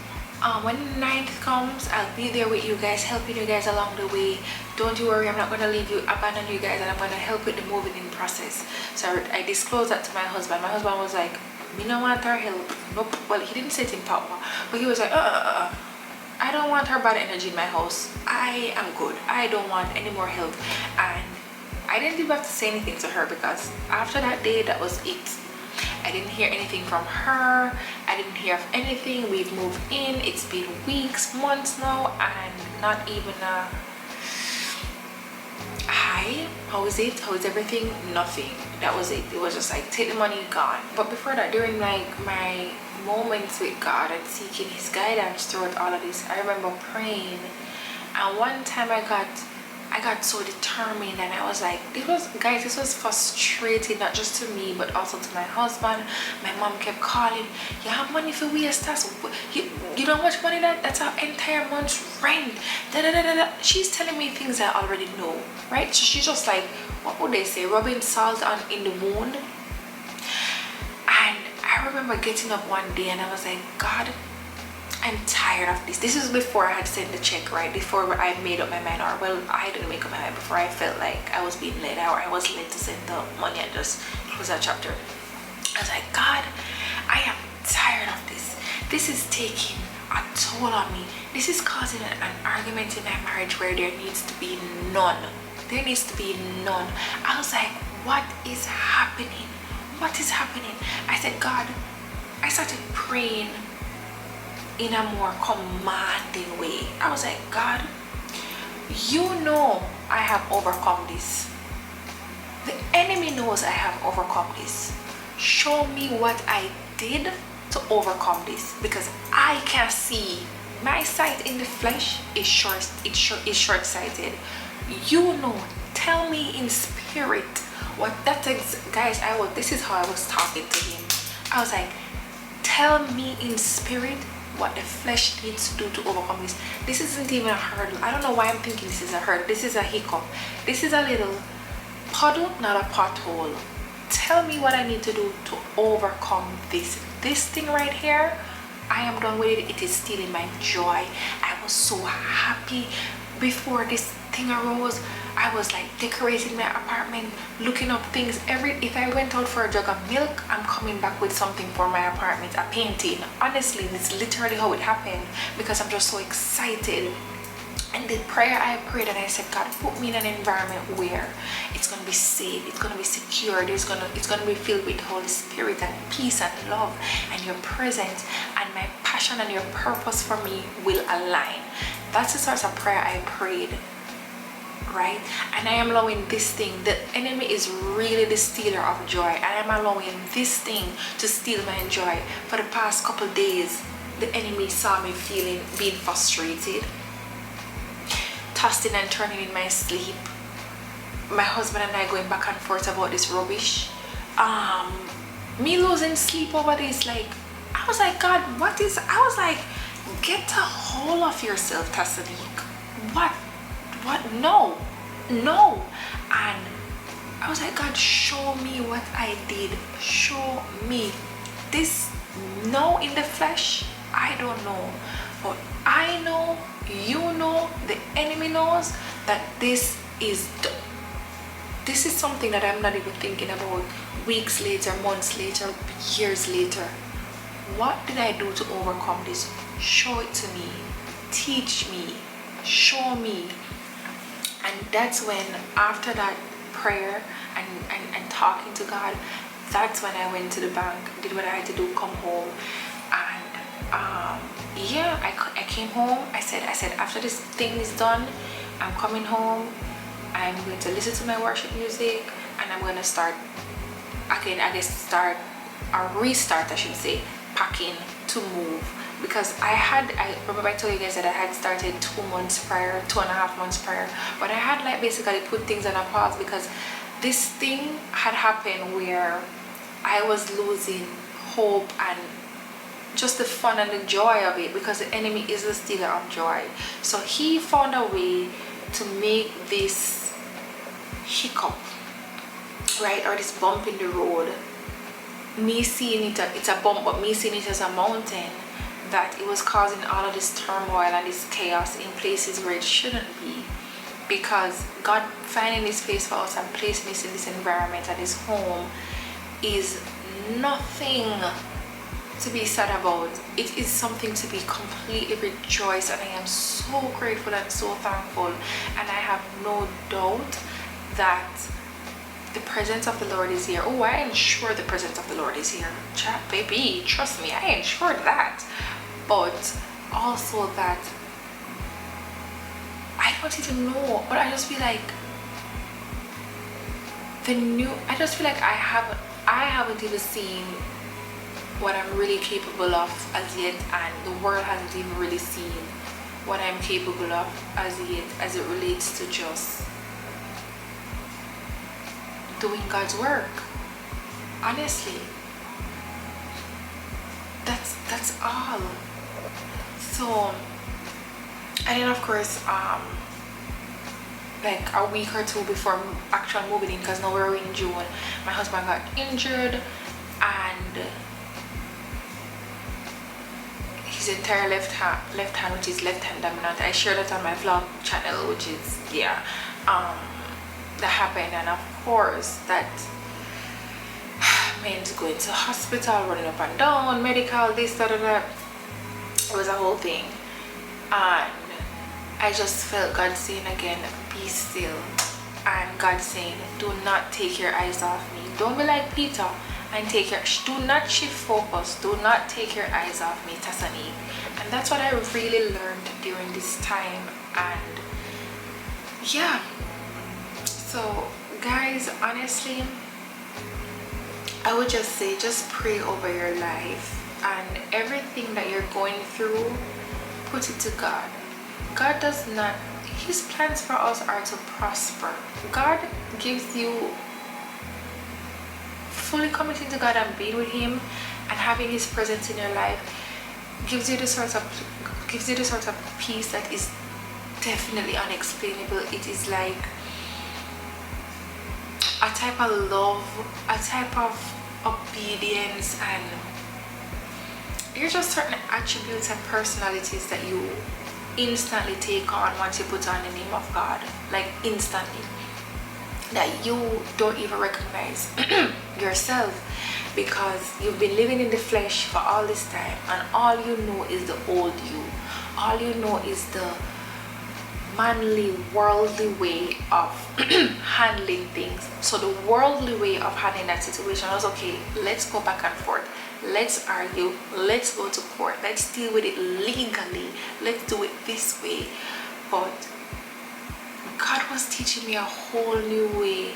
When the 9th comes, I'll be there with you guys, helping you guys along the way. Don't you worry, I'm not going to leave you, abandon you guys, and I'm going to help with the moving in process. So I disclosed that to my husband. My husband was like, me no want her help. Nope. Well, he didn't say it in power, but he was like, I don't want her bad energy in my house. I am good. I don't want any more help. And I didn't even have to say anything to her, because after that day, that was it. I didn't hear anything from her. I didn't hear of anything. We've moved in. It's been weeks, months now, and not even a hi, how is it? How is everything? Nothing. That was it. It was just like, take the money, gone. But before that, during like my moments with God and seeking his guidance throughout all of this, I remember praying. And one time I got so determined, and I was like, this was frustrating, not just to me but also to my husband. My mom kept calling, you have money for waste, you know how much money that's our entire month's rent, da, da, da, da, da. She's telling me things I already know, right? So she's just like, what would they say, rubbing salt in the wound. And I remember getting up one day and I was like, God, I'm tired of this. This is before I had sent the check, right? Before I made up my mind, or well, I didn't make up my mind, before I felt like I was being led, or I was led to send the money and just close that chapter. I was like, God, I am tired of this. This is taking a toll on me. This is causing an argument in my marriage where there needs to be none. There needs to be none. I was like, what is happening? What is happening? I said, God, I started praying in a more commanding way. I was like, God, you know I have overcome this. The enemy knows I have overcome this. Show me what I did to overcome this, because I can see my sight in the flesh is short-sighted. You know, tell me in spirit what that is. Guys, this is how I was talking to him. I was like, tell me in spirit what the flesh needs to do to overcome this. This isn't even a hurdle. I don't know why I'm thinking this is a hurdle. This is a hiccup. This is a little puddle, not a pothole. Tell me what I need to do to overcome this. This thing right here, I am done with it. It is stealing my joy. I was so happy before this thing arose. I was like decorating my apartment, looking up things. If I went out for a jug of milk, I'm coming back with something for my apartment, a painting. Honestly, it's literally how it happened, because I'm just so excited. And the prayer I prayed, and I said, God, put me in an environment where it's going to be safe, it's going to be secure, it's going to be filled with the Holy Spirit and peace and love and your presence, and my passion and your purpose for me will align. That's the sort of prayer I prayed, right? And I am allowing this thing, the enemy is really the stealer of joy. I am allowing this thing to steal my joy. For the past couple days, the enemy saw me being frustrated, tossing and turning in my sleep. My husband and I going back and forth about this rubbish. Me losing sleep over this. Like, I was like, God, I was like, get a hold of yourself, Tasanique. What what? No. And I was like, God, show me what I did. Show me. This now in the flesh, I don't know. But I know, you know, the enemy knows that this is something that I'm not even thinking about weeks later, months later, years later. What did I do to overcome this? Show it to me. Teach me. Show me. And that's when, after that prayer and talking to God, that's when I went to the bank, did what I had to do, come home. And I came home. I said, after this thing is done, I'm coming home. I'm going to listen to my worship music, and I'm going to start again, restart, I should say, packing to move. Because I remember I told you guys that I had started 2.5 months prior, but I had like basically put things on a pause because this thing had happened where I was losing hope and just the fun and the joy of it, because the enemy is the stealer of joy. So he found a way to make this hiccup, right, or this bump in the road, me seeing it, it's a bump, but me seeing it as a mountain, that it was causing all of this turmoil and this chaos in places where it shouldn't be. Because God finding this place for us and placing us in this environment and this home is nothing to be sad about. It is something to be completely rejoiced, and I am so grateful and so thankful. And I have no doubt that the presence of the Lord is here. Oh, I am sure the presence of the Lord is here. Chat, baby, trust me, I am sure that. But also that I don't even know, but I just feel like I haven't even seen what I'm really capable of as yet, and the world hasn't even really seen what I'm capable of as yet, as it relates to just doing God's work. Honestly, that's all. So, and then of course, like a week or two before actual moving in, because now we're in June, my husband got injured and his entire left hand, which is left hand dominant. I shared that on my vlog channel, which is that happened. And of course that meant going to hospital, running up and down, medical, this, that. It was a whole thing. And I just felt God saying again, be still. And God saying, do not take your eyes off me. Don't be like Peter and do not shift focus. Do not take your eyes off me, Tasani. And that's what I really learned during this time. And yeah. So guys, honestly, I would just say, just pray over your life, and everything that you're going through, put it to God. God does not, his plans for us are to prosper. God gives you fully committing to God and being with him and having his presence in your life gives you the sort of peace that is definitely unexplainable. It is like a type of love, a type of obedience, and there's just certain attributes and personalities that you instantly take on once you put on the name of God, like instantly, that you don't even recognize yourself, because you've been living in the flesh for all this time, and all you know is the old you. All you know is the manly, worldly way of handling things. So the worldly way of handling that situation was, okay, let's go back and forth, let's argue, let's go to court, let's deal with it legally, let's do it this way. But God was teaching me a whole new way,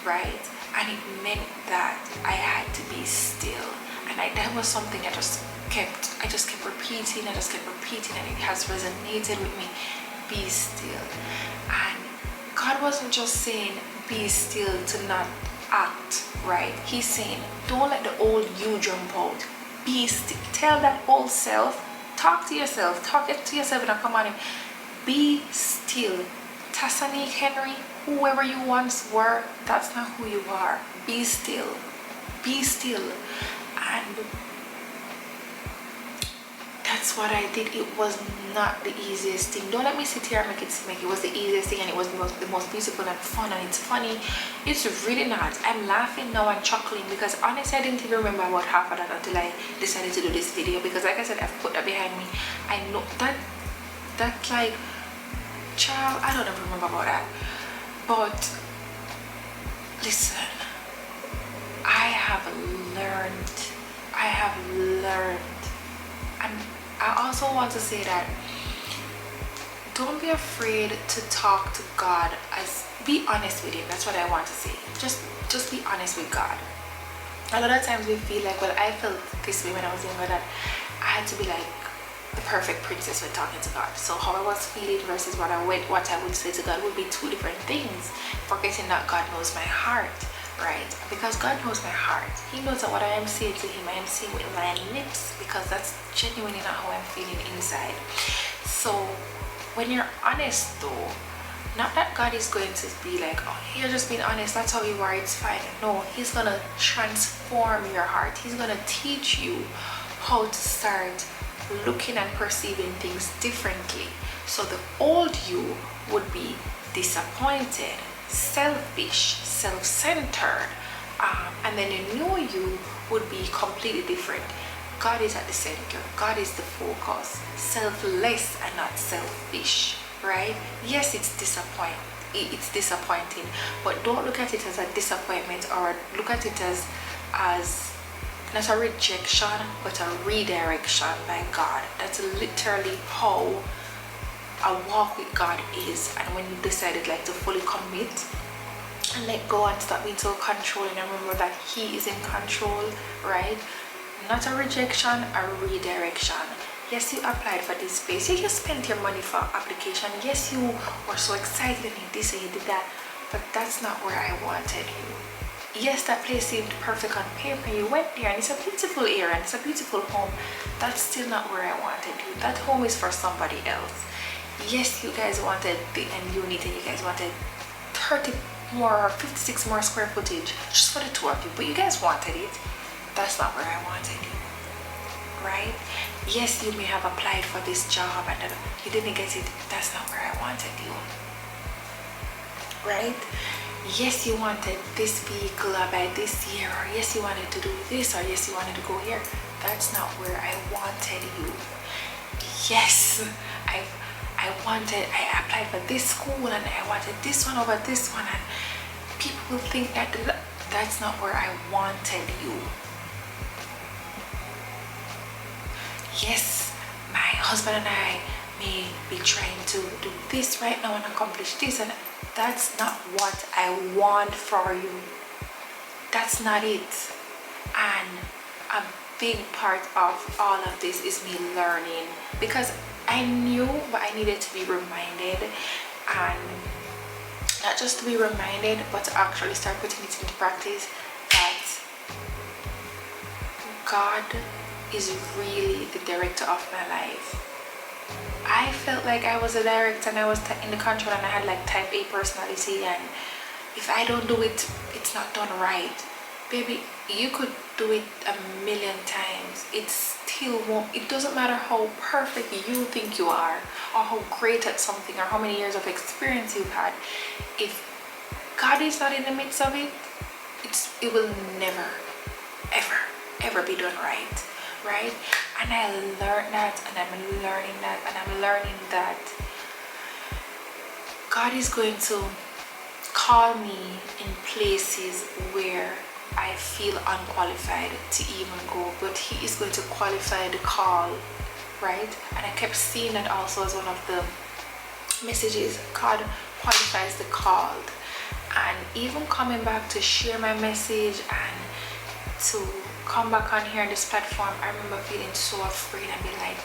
right? And it meant that I had to be still, and that was something I just kept repeating, and it has resonated with me. Be still. And God wasn't just saying be still to not act, right? He's saying don't let the old you jump out. Be still. Tell that old self talk to yourself. Talk it to yourself in a command. Be still. Tassanique Henry, whoever you once were, that's not who you are. Be still. Be still. And that's what I did. It was not the easiest thing. Don't let me sit here and make it seem like it was the easiest thing and it was the most beautiful and fun and it's funny. It's really not. I'm laughing now and chuckling because honestly I didn't even remember about half of that until I decided to do this video, because like I said, I've put that behind me. I know that's like, child, I don't even remember about that. But listen, I have learned, and I also want to say that don't be afraid to talk to God. Be honest with him. That's what I want to say. Just be honest with God. A lot of times we feel like, well, I felt this way when I was younger, that I had to be like the perfect princess when talking to God. So how I was feeling versus what I would say to God would be two different things. Forgetting that God knows my heart, right? Because God knows my heart. He knows that what I am saying to him, I am saying with my lips, because that's genuinely not how I'm feeling inside. So when you're honest though, not that God is going to be like, oh, you're just being honest, that's how you are, it's fine. No, he's gonna transform your heart. He's gonna teach you how to start looking and perceiving things differently. So the old you would be disappointed, selfish, self-centered, and then the new you would be completely different. God is at the center. God is the focus. Selfless and not selfish, right? Yes, it's disappointing, but don't look at it as a disappointment, or look at it as not a rejection but a redirection by God. That's literally how a walk with God is. And when you decided like to fully commit and let go and stop being so controlling and remember that he is in control, right? Not a rejection, a redirection. Yes, you applied for this space. You just spent your money for application. Yes, you were so excited and you did this and you did that, but that's not where I wanted you. Yes, that place seemed perfect on paper. You went there and it's a beautiful area and it's a beautiful home. That's still not where I wanted you. That home is for somebody else. Yes, you guys wanted big and unit and you guys wanted 30 more or 56 more square footage just for the two of you, but you guys wanted it. That's not where I wanted you, right? Yes, you may have applied for this job and you didn't get it. That's not where I wanted you, right? Yes, you wanted this vehicle by this year, or yes, you wanted to do this, or yes, you wanted to go here. That's not where I wanted you. Yes, I applied for this school and I wanted this one over this one, and people will think that that's not where I wanted you. Yes, my husband and I may be trying to do this right now and accomplish this, and that's not what I want for you. That's not it. And a big part of all of this is me learning, because I knew, but I needed to be reminded, and not just to be reminded, but to actually start putting it into practice, that God is really the director of my life. I felt like I was a director and I was in the control, and I had like type A personality, and if I don't do it, it's not done right. Baby, you could do it a million times. It still won't. It doesn't matter how perfect you think you are, or how great at something, or how many years of experience you've had. If God is not in the midst of it, it will never, ever be done right. Right? And I learned that, and I'm learning that, and I'm learning that God is going to call me in places where I feel unqualified to even go, but he is going to qualify the call, right? And I kept seeing that also as one of the messages. God qualifies the called. And even coming back to share my message and to come back on here on this platform, I remember feeling so afraid and being like,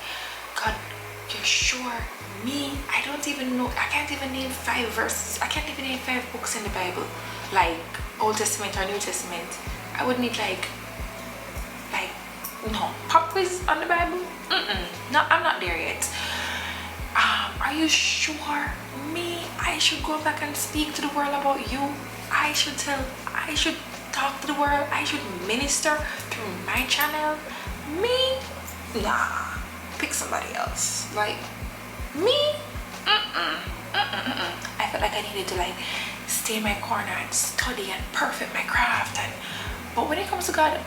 God, you're sure? Me? I don't even know. I can't even name 5 verses. I can't even name 5 books in the Bible, like Old Testament or New Testament. I would need like no, pop quiz on the Bible? No, I'm not there yet. Are you sure? Me? I should go back and speak to the world about you. I should talk to the world. I should minister through my channel. Me? Nah. Pick somebody else. Like me? I felt like I needed to like stay in my corner and study and perfect my craft. But when it comes to God,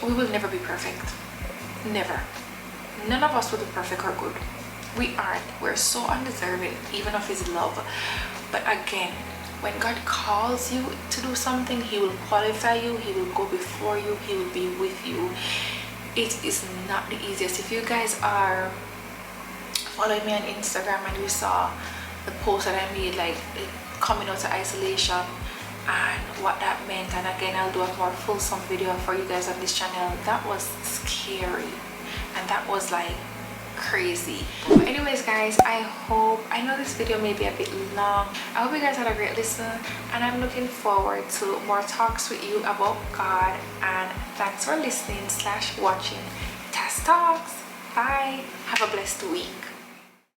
we will never be perfect. Never. None of us will be perfect or good. We aren't. We're so undeserving even of his love. But again, when God calls you to do something, he will qualify you, he will go before you, he will be with you. It is not the easiest. If you guys are following me on Instagram and you saw the post that I made, like coming out of isolation and what that meant, and again I'll do a more fulsome video for you guys on this channel. That was scary and that was like crazy. But anyways guys, I know this video may be a bit long. I hope you guys had a great listen, and I'm looking forward to more talks with you about God. And thanks for listening / watching Tas Talks. Bye. Have a blessed week.